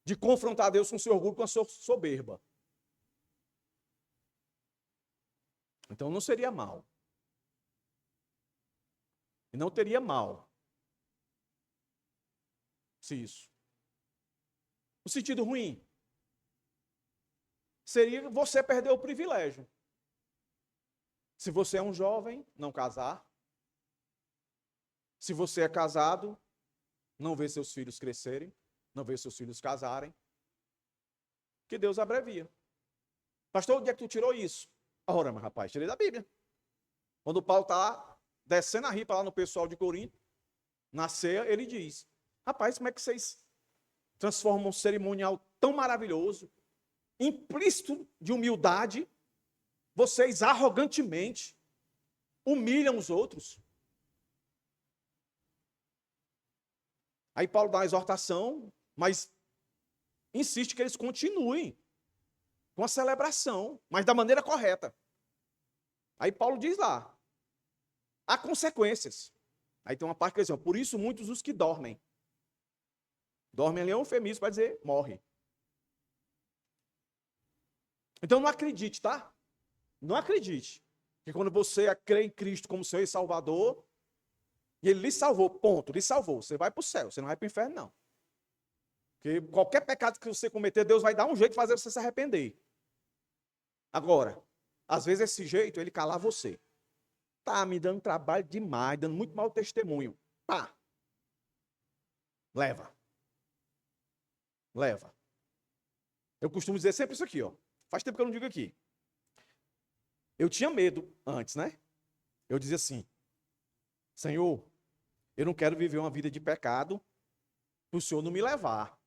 de confrontar Deus com seu orgulho, com a sua soberba. Então não seria mal. E não teria mal. Se isso. O sentido ruim seria você perder o privilégio. Se você é um jovem, não casar. Se você é casado, não ver seus filhos crescerem, não ver seus filhos casarem. Que Deus abrevia. Pastor, onde é que tu tirou isso? Ora, mas rapaz, tirei da Bíblia. Quando Paulo está descendo a ripa lá no pessoal de Corinto, na ceia, ele diz: rapaz, como é que vocês transformam um cerimonial tão maravilhoso, implícito de humildade, vocês arrogantemente humilham os outros? Aí Paulo dá uma exortação, mas insiste que eles continuem com a celebração, mas da maneira correta. Aí Paulo diz lá, há consequências. Aí tem uma parte que diz, por isso muitos os que dormem. Dormem ali é um eufemismo para dizer morre. Então não acredite, tá? Não acredite que quando você crê em Cristo como Senhor e Salvador, e Ele lhe salvou, ponto, lhe salvou, você vai para o céu, você não vai para o inferno, não. Porque qualquer pecado que você cometer, Deus vai dar um jeito de fazer você se arrepender. Agora, às vezes esse jeito, Ele calar você. Tá me dando trabalho demais, dando muito mau testemunho. Pá. Leva. Leva. Eu costumo dizer sempre isso aqui, ó. Faz tempo que eu não digo aqui. Eu tinha medo antes, né? Eu dizia assim, Senhor, eu não quero viver uma vida de pecado para o Senhor não me levar.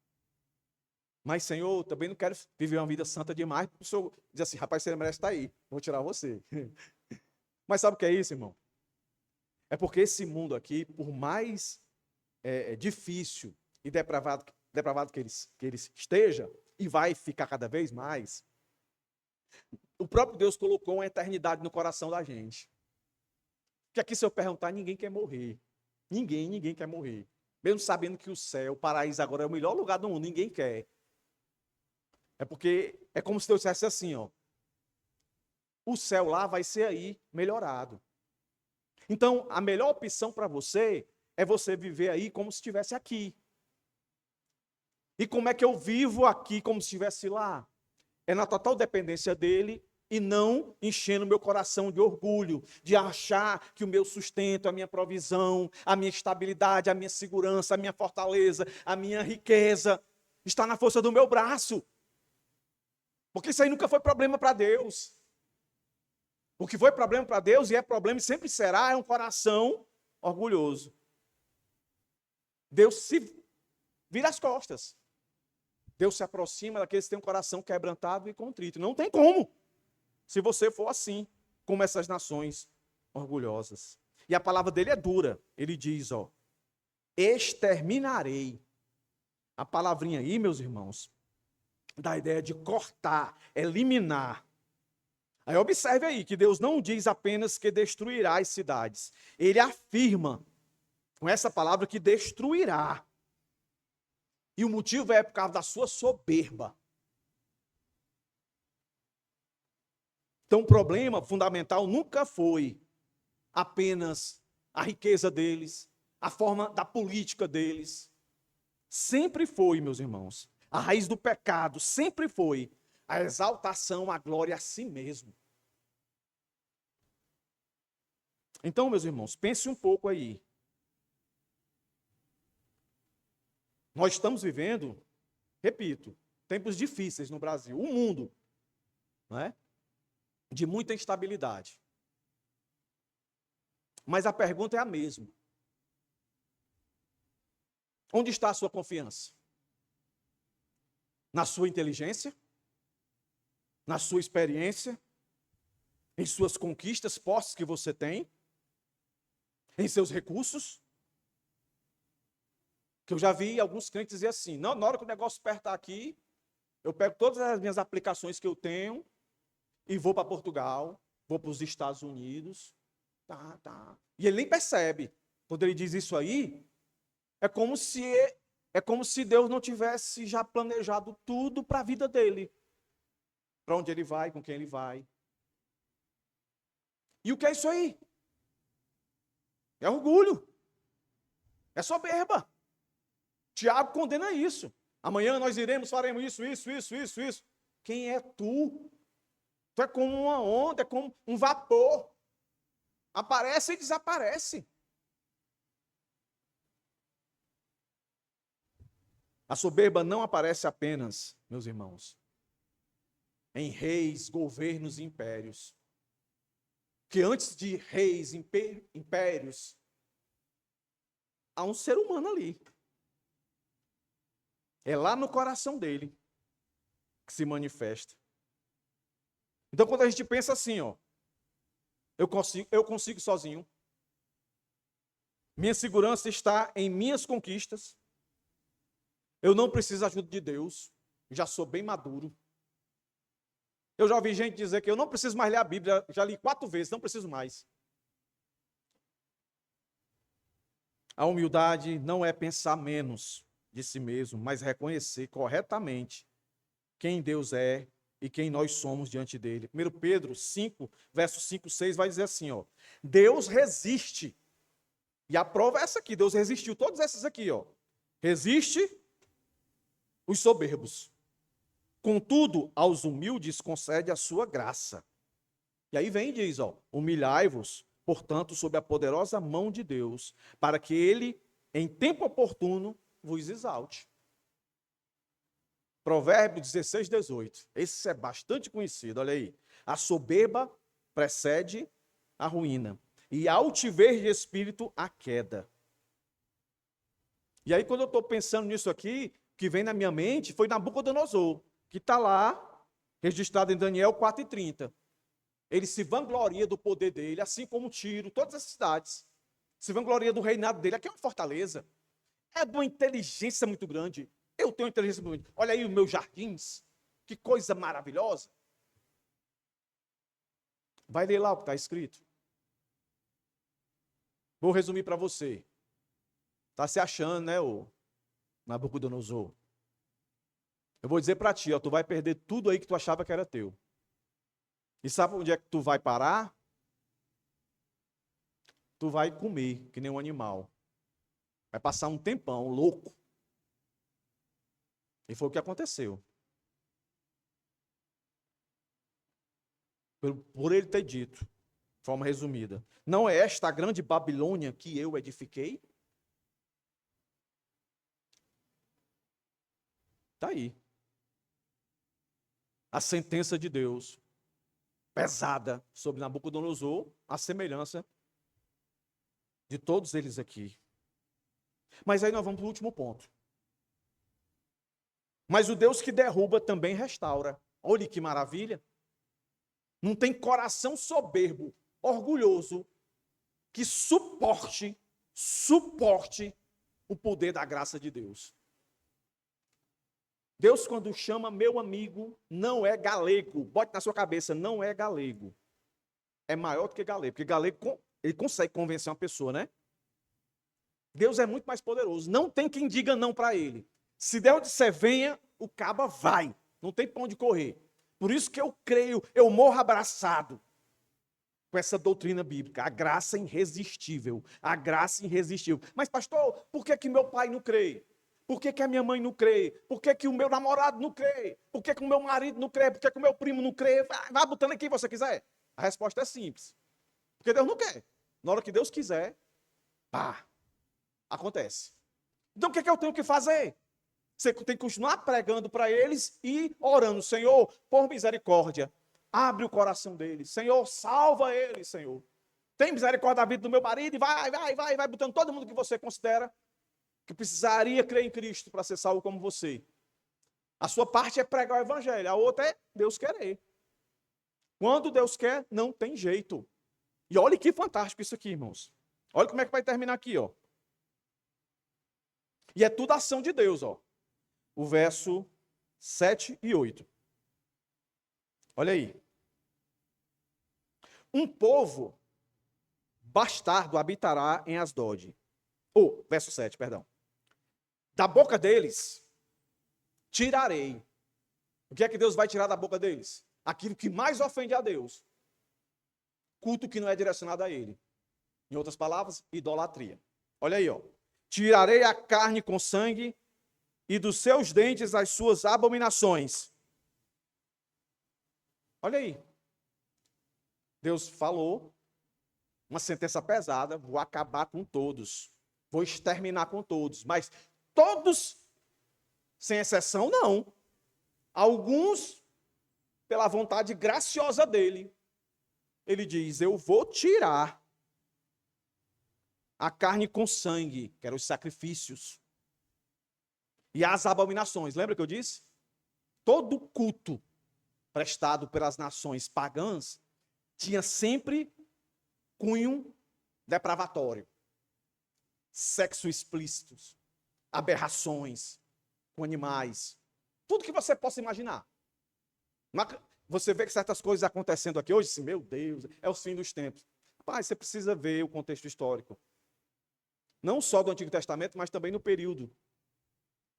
Mas, Senhor, eu também não quero viver uma vida santa demais para o Senhor dizer assim, rapaz, você merece estar aí, vou tirar você. Mas sabe o que é isso, irmão? É porque esse mundo aqui, por mais difícil e depravado que ele esteja, e vai ficar cada vez mais, o próprio Deus colocou uma eternidade no coração da gente. Porque aqui, se eu perguntar, ninguém quer morrer. Ninguém quer morrer. Mesmo sabendo que o céu, o paraíso agora é o melhor lugar do mundo, ninguém quer. É porque é como se Deus dissesse assim, ó. O céu lá vai ser aí melhorado. Então, a melhor opção para você é você viver aí como se estivesse aqui. E como é que eu vivo aqui como se estivesse lá? É na total dependência dele e não enchendo meu coração de orgulho, de achar que o meu sustento, a minha provisão, a minha estabilidade, a minha segurança, a minha fortaleza, a minha riqueza está na força do meu braço. Porque isso aí nunca foi problema para Deus. O que foi problema para Deus, e é problema e sempre será, é um coração orgulhoso. Deus se vira as costas. Deus se aproxima daqueles que têm um coração quebrantado e contrito. Não tem como. se você for assim, como essas nações orgulhosas. E a palavra dele é dura. Ele diz, ó, exterminarei. A palavrinha aí, meus irmãos, dá a ideia de cortar, eliminar. Aí observe aí que Deus não diz apenas que destruirá as cidades. Ele afirma com essa palavra que destruirá. E o motivo é por causa da sua soberba. Então o problema fundamental nunca foi apenas a riqueza deles, a forma da política deles. Sempre foi, meus irmãos, a raiz do pecado sempre foi a exaltação, a glória a si mesmo. Então, meus irmãos, pense um pouco aí. Nós estamos vivendo, repito, tempos difíceis no Brasil, o mundo, não é? De muita instabilidade. Mas a pergunta é a mesma. Onde está a sua confiança? Na sua inteligência? Na sua experiência? Em suas conquistas, posses que você tem? Em seus recursos? Que eu já vi alguns crentes dizer assim, não, na hora que o negócio apertar aqui, eu pego todas as minhas aplicações que eu tenho e vou para Portugal, vou para os Estados Unidos. Tá. E ele nem percebe. Quando ele diz isso aí, é como se Deus não tivesse já planejado tudo para a vida dele. Para onde ele vai, com quem ele vai. E o que é isso aí? É orgulho. É soberba. Tiago condena isso. Amanhã nós faremos isso. Quem é tu? Tu é como uma onda, é como um vapor. Aparece e desaparece. A soberba não aparece apenas, meus irmãos, em reis, governos e impérios. Que antes de reis, impérios, há um ser humano ali. É lá no coração dele que se manifesta. Então, quando a gente pensa assim, ó, eu consigo sozinho. Minha segurança está em minhas conquistas. Eu não preciso da ajuda de Deus. Já sou bem maduro. Eu já ouvi gente dizer que eu não preciso mais ler a Bíblia. Já li 4 vezes, não preciso mais. A humildade não é pensar menos de si mesmo, mas reconhecer corretamente quem Deus é e quem nós somos diante dele. 1 Pedro 5, versos 5, 6 vai dizer assim, ó, Deus resiste. E a prova é essa aqui, Deus resistiu, todas essas aqui, ó. Resiste os soberbos. Contudo, aos humildes concede a sua graça. E aí vem e diz, ó, humilhai-vos, portanto, sob a poderosa mão de Deus, para que ele, em tempo oportuno, vos exalte. Provérbios 16, 18. Esse é bastante conhecido, olha aí. A soberba precede a ruína, e a altivez de espírito a queda. E aí, quando eu estou pensando nisso aqui, o que vem na minha mente foi Nabucodonosor, que está lá, registrado em Daniel 4:30. Ele se vangloria do poder dele, assim como Tiro, todas as cidades. Se vangloria do reinado dele. Aqui é uma fortaleza. É de uma inteligência muito grande. Eu tenho inteligência muito grande. Olha aí os meus jardins. Que coisa maravilhosa. Vai ler lá o que está escrito. Vou resumir para você. Está se achando, né, o Nabucodonosor? Eu vou dizer para ti, ó, tu vai perder tudo aí que tu achava que era teu. E sabe onde é que tu vai parar? Tu vai comer, que nem um animal. Vai passar um tempão louco. E foi o que aconteceu. Por ele ter dito, de forma resumida, não é esta a grande Babilônia que eu edifiquei? Está aí. A sentença de Deus, pesada sobre Nabucodonosor, a semelhança de todos eles aqui. Mas aí nós vamos para o último ponto. Mas o Deus que derruba também restaura. Olha que maravilha. Não tem coração soberbo, orgulhoso, que suporte o poder da graça de Deus. Deus, quando chama meu amigo, não é galego. Bote na sua cabeça, não é galego. É maior do que galego, porque galego, ele consegue convencer uma pessoa, né? Deus é muito mais poderoso. Não tem quem diga não para ele. Se Deus disser venha, o caba vai. Não tem para onde correr. Por isso que eu creio, eu morro abraçado com essa doutrina bíblica, a graça irresistível, a graça irresistível. Mas pastor, por que meu pai não crê? Por que a minha mãe não crê? Por que o meu namorado não crê? Por que o meu marido não crê? Por que o meu primo não crê? Vai botando aqui quem você quiser. A resposta é simples. Porque Deus não quer. Na hora que Deus quiser, pá, acontece. Então o que eu tenho que fazer? Você tem que continuar pregando para eles e orando. Senhor, por misericórdia, abre o coração deles. Senhor, salva eles, Senhor. Tem misericórdia da vida do meu marido e vai botando todo mundo que você considera que precisaria crer em Cristo para ser salvo como você. A sua parte é pregar o evangelho, a outra é Deus querer. Quando Deus quer, não tem jeito. E olha que fantástico isso aqui, irmãos. Olha como é que vai terminar aqui, ó. E é tudo ação de Deus, ó. O verso 7 e 8. Olha aí. Um povo bastardo habitará em Asdod. Verso 7, perdão. Da boca deles tirarei. O que é que Deus vai tirar da boca deles? Aquilo que mais ofende a Deus. Culto que não é direcionado a ele. Em outras palavras, idolatria. Olha aí, ó. Tirarei a carne com sangue e dos seus dentes as suas abominações. Olha aí. Deus falou uma sentença pesada, vou acabar com todos. Vou exterminar com todos. Mas todos, sem exceção, não. Alguns, pela vontade graciosa dele, ele diz, eu vou tirar a carne com sangue, que eram os sacrifícios, e as abominações. Lembra que eu disse? Todo culto prestado pelas nações pagãs tinha sempre cunho depravatório, sexo explícito, aberrações com animais, tudo que você possa imaginar. Você vê que certas coisas acontecendo aqui hoje, assim, meu Deus, é o fim dos tempos. Rapaz, você precisa ver o contexto histórico. Não só do Antigo Testamento, mas também no período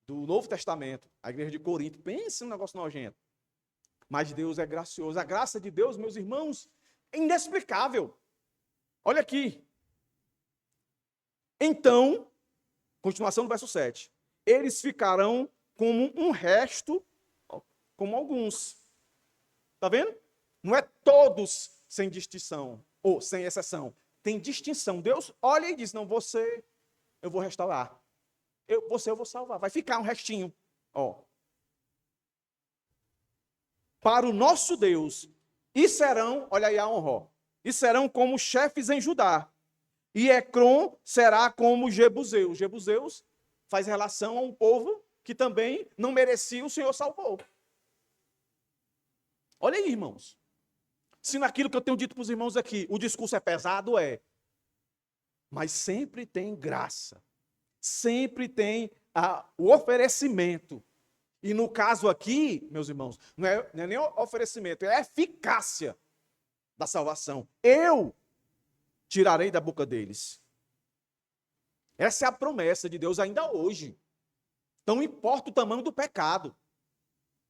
do Novo Testamento. A igreja de Corinto, pensa num negócio nojento. Mas Deus é gracioso. A graça de Deus, meus irmãos, é inexplicável. Olha aqui. Então, continuação do verso 7. Eles ficarão como um resto, como alguns. Está vendo? Não é todos sem distinção, ou sem exceção. Tem distinção. Deus olha e diz, não, você, eu vou restaurar. Você eu vou salvar. Vai ficar um restinho. Ó. Para o nosso Deus, e serão, olha aí a honra, e serão como chefes em Judá. E Ecrom será como Jebuseus. Jebuseus faz relação a um povo que também não merecia, o Senhor salvou. Olha aí, irmãos. Se naquilo que eu tenho dito para os irmãos aqui, o discurso é pesado, mas sempre tem graça. Sempre tem o oferecimento. E no caso aqui, meus irmãos, não é nem oferecimento, é a eficácia da salvação. Eu tirarei da boca deles. Essa é a promessa de Deus ainda hoje. Não importa o tamanho do pecado.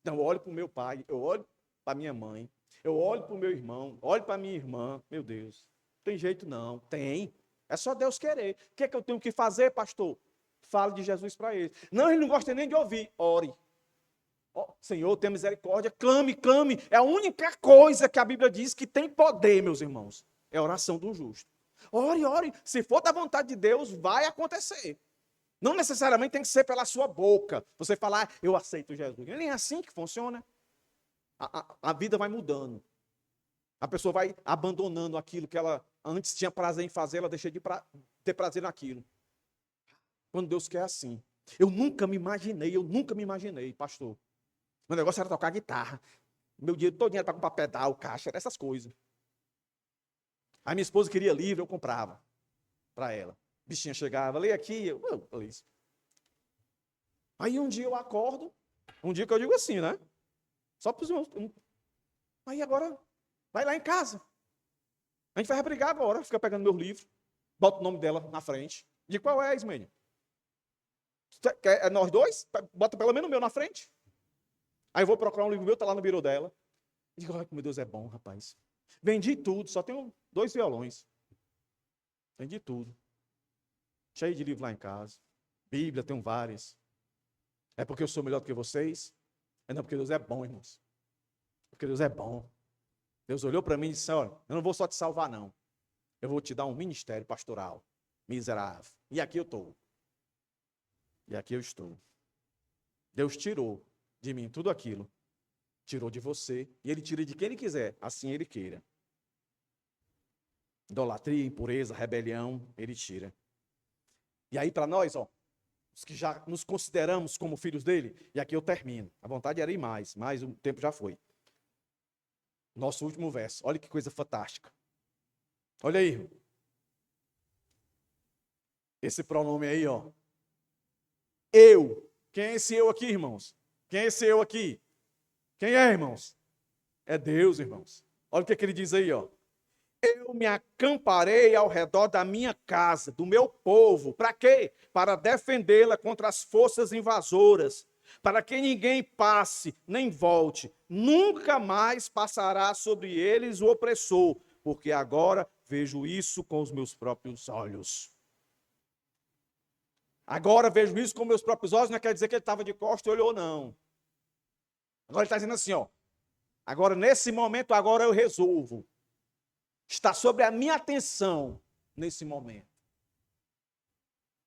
Então, eu olho para o meu pai, eu olho para a minha mãe, eu olho para o meu irmão, olho para a minha irmã. Meu Deus, não tem jeito não. Tem. É só Deus querer. O que é que eu tenho que fazer, pastor? Fale de Jesus para ele. Não, ele não gosta nem de ouvir. Ore. Oh, Senhor, tenha misericórdia. Clame, clame. É a única coisa que a Bíblia diz que tem poder, meus irmãos. É a oração do justo. Ore, ore. Se for da vontade de Deus, vai acontecer. Não necessariamente tem que ser pela sua boca. Você falar, eu aceito Jesus. Nem é assim que funciona. A vida vai mudando. A pessoa vai abandonando aquilo que ela antes tinha prazer em fazer, ela deixa de ter prazer naquilo. Quando Deus quer assim. Eu nunca me imaginei, pastor. Meu negócio era tocar guitarra. Meu dinheiro todo dinheiro para comprar pedal, caixa, era essas coisas. Aí minha esposa queria livro, eu comprava para ela. Bichinha chegava, lê aqui, eu li isso. Aí um dia eu acordo, um dia que eu digo assim, né? Só para os meus. Aí agora, vai lá em casa. A gente vai brigar agora, fica pegando meu livro, bota o nome dela na frente. Digo, qual é, Ismênia? É nós dois? Bota pelo menos o meu na frente. Aí eu vou procurar um livro meu, tá lá no birô dela. Digo, ai, meu Deus, é bom, rapaz. Vendi tudo, só tenho 2 violões. Vendi tudo. Cheio de livro lá em casa. Bíblia, tenho várias. É porque eu sou melhor do que vocês? É não, porque Deus é bom, irmãos. Porque Deus é bom. Deus olhou para mim e disse, olha, eu não vou só te salvar, não. Eu vou te dar um ministério pastoral. Miserável. E aqui eu estou. E aqui eu estou. Deus tirou de mim tudo aquilo. Tirou de você. E Ele tira de quem Ele quiser. Assim Ele queira. Idolatria, impureza, rebelião, Ele tira. E aí para nós, ó, os que já nos consideramos como filhos dele, e aqui eu termino. A vontade era ir mais, mas o tempo já foi. Nosso último verso. Olha que coisa fantástica. Olha aí. Esse pronome aí, ó. Eu. Quem é esse eu aqui, irmãos? Quem é esse eu aqui? Quem é, irmãos? É Deus, irmãos. Olha o que ele diz aí, ó. Eu me acamparei ao redor da minha casa, do meu povo. Para quê? Para defendê-la contra as forças invasoras. Para que ninguém passe nem volte. Nunca mais passará sobre eles o opressor. Porque agora vejo isso com os meus próprios olhos. Agora vejo isso com meus próprios olhos. Não quer dizer que ele estava de costas e olhou, não. Agora ele está dizendo assim, ó. Agora, nesse momento, agora eu resolvo. Está sobre a minha atenção nesse momento.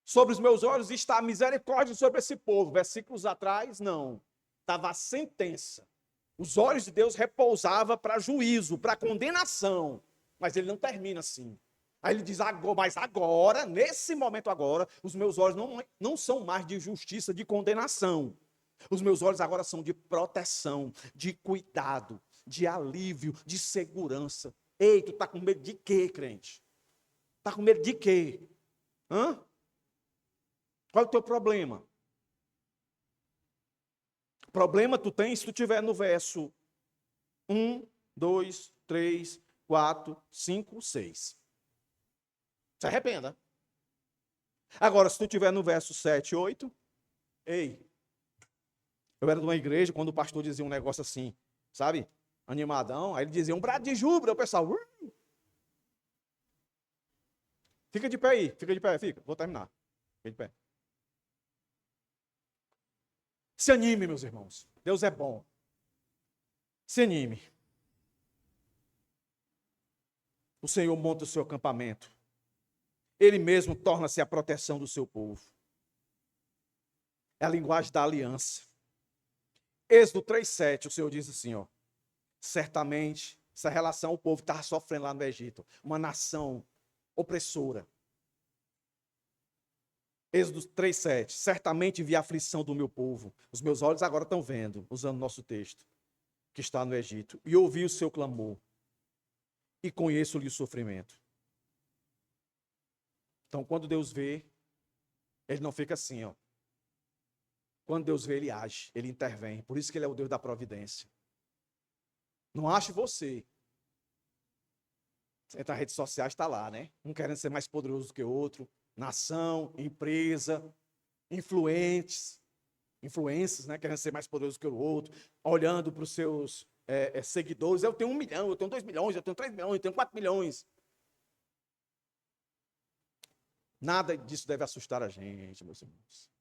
Sobre os meus olhos está a misericórdia sobre esse povo. Versículos atrás, não. Estava a sentença. Os olhos de Deus repousavam para juízo, para condenação. Mas ele não termina assim. Aí ele diz, mas agora, nesse momento agora, os meus olhos não são mais de justiça, de condenação. Os meus olhos agora são de proteção, de cuidado, de alívio, de segurança. Ei, tu está com medo de quê, crente? Está com medo de quê? Hã? Qual é o teu problema? Problema tu tens se tu estiver no verso 1, 2, 3, 4, 5, 6. Se arrependa. Agora, se tu estiver no verso 7, 8, ei, eu era de uma igreja, quando o pastor dizia um negócio assim, sabe? Animadão, aí ele dizia um brado de júbilo, o pessoal, fica de pé aí, fica de pé, fica, vou terminar. Fica de pé. Se anime, meus irmãos. Deus é bom. Se anime. O Senhor monta o seu acampamento. Ele mesmo torna-se a proteção do seu povo. É a linguagem da aliança. Êxodo 3:7, o Senhor diz assim, ó. Certamente, essa relação o povo estava sofrendo lá no Egito. Uma nação opressora. Êxodo 3:7. Certamente vi a aflição do meu povo. Os meus olhos agora estão vendo, usando nosso texto, que está no Egito. E ouvi o seu clamor. E conheço-lhe o sofrimento. Então, quando Deus vê, ele não fica assim, ó. Quando Deus vê, ele age, ele intervém. Por isso que ele é o Deus da providência. Não ache você. Você entra nas redes sociais, está lá, né? Um querendo ser mais poderoso do que o outro. Nação, empresa, influentes, né? Querendo ser mais poderoso que o outro. Olhando para os seus seguidores. Eu tenho 1 milhão, eu tenho 2 milhões, eu tenho 3 milhões, eu tenho 4 milhões. Nada disso deve assustar a gente, meus irmãos.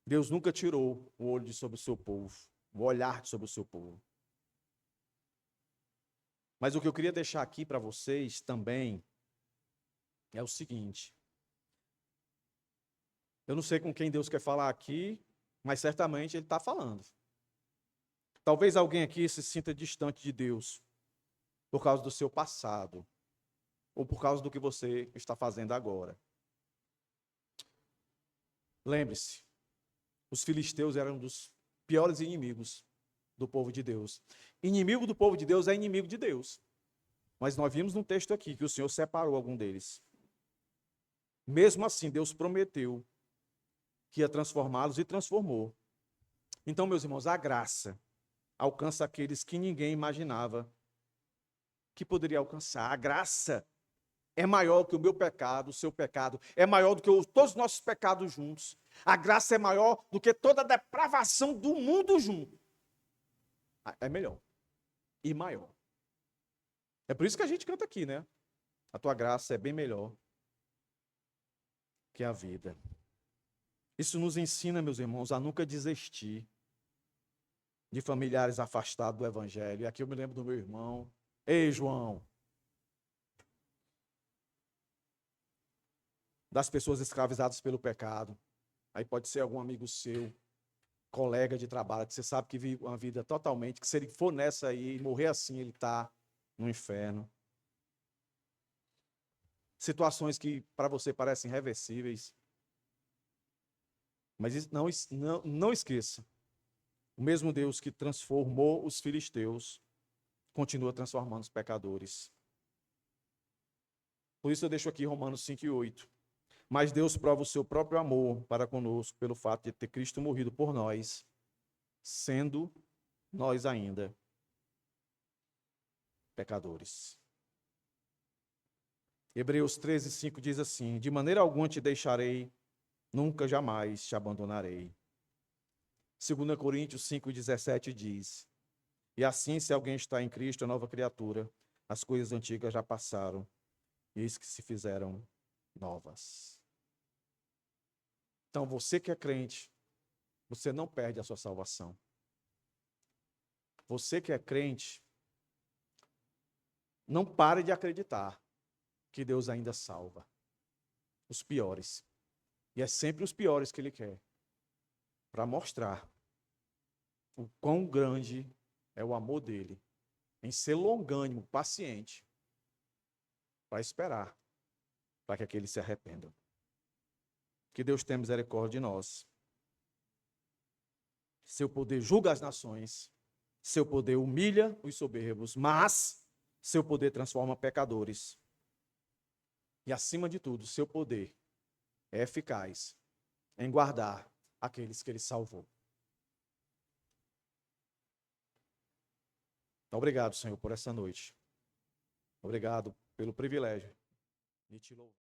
Deus nunca tirou o olho de sobre o seu povo, o olhar de sobre o seu povo. Mas o que eu queria deixar aqui para vocês também é o seguinte. Eu não sei com quem Deus quer falar aqui, mas certamente Ele está falando. Talvez alguém aqui se sinta distante de Deus por causa do seu passado ou por causa do que você está fazendo agora. Lembre-se, os filisteus eram um dos piores inimigos do povo de Deus. Inimigo do povo de Deus é inimigo de Deus. Mas nós vimos num texto aqui que o Senhor separou algum deles. Mesmo assim, Deus prometeu que ia transformá-los e transformou. Então, meus irmãos, a graça alcança aqueles que ninguém imaginava que poderia alcançar. A graça é maior que o meu pecado, o seu pecado, é maior do que todos os nossos pecados juntos. A graça é maior do que toda a depravação do mundo junto. É melhor e maior. É por isso que a gente canta aqui, né? A tua graça é bem melhor que a vida. Isso nos ensina, meus irmãos, a nunca desistir de familiares afastados do evangelho. E aqui eu me lembro do meu irmão. Ei, João. Das pessoas escravizadas pelo pecado. Aí pode ser algum amigo seu, colega de trabalho, que você sabe que vive uma vida totalmente, que se ele for nessa aí e morrer assim, ele está no inferno. Situações que para você parecem irreversíveis. Mas não esqueça, o mesmo Deus que transformou os filisteus, continua transformando os pecadores. Por isso eu deixo aqui Romanos 5:8. Mas Deus prova o seu próprio amor para conosco pelo fato de ter Cristo morrido por nós, sendo nós ainda pecadores. Hebreus 13:5 diz assim: de maneira alguma te deixarei, nunca jamais te abandonarei. 2 Coríntios 5:17 diz: e assim, se alguém está em Cristo, é nova criatura, as coisas antigas já passaram, e eis que se fizeram novas. Então, você que é crente, você não perde a sua salvação. Você que é crente, não pare de acreditar que Deus ainda salva os piores. E é sempre os piores que Ele quer, para mostrar o quão grande é o amor dele, em ser longânimo, paciente, para esperar, para que aqueles se arrependam. Que Deus tenha misericórdia de nós. Seu poder julga as nações, seu poder humilha os soberbos, mas seu poder transforma pecadores. E, acima de tudo, seu poder é eficaz em guardar aqueles que ele salvou. Obrigado, Senhor, por essa noite. Obrigado pelo privilégio de te louvar.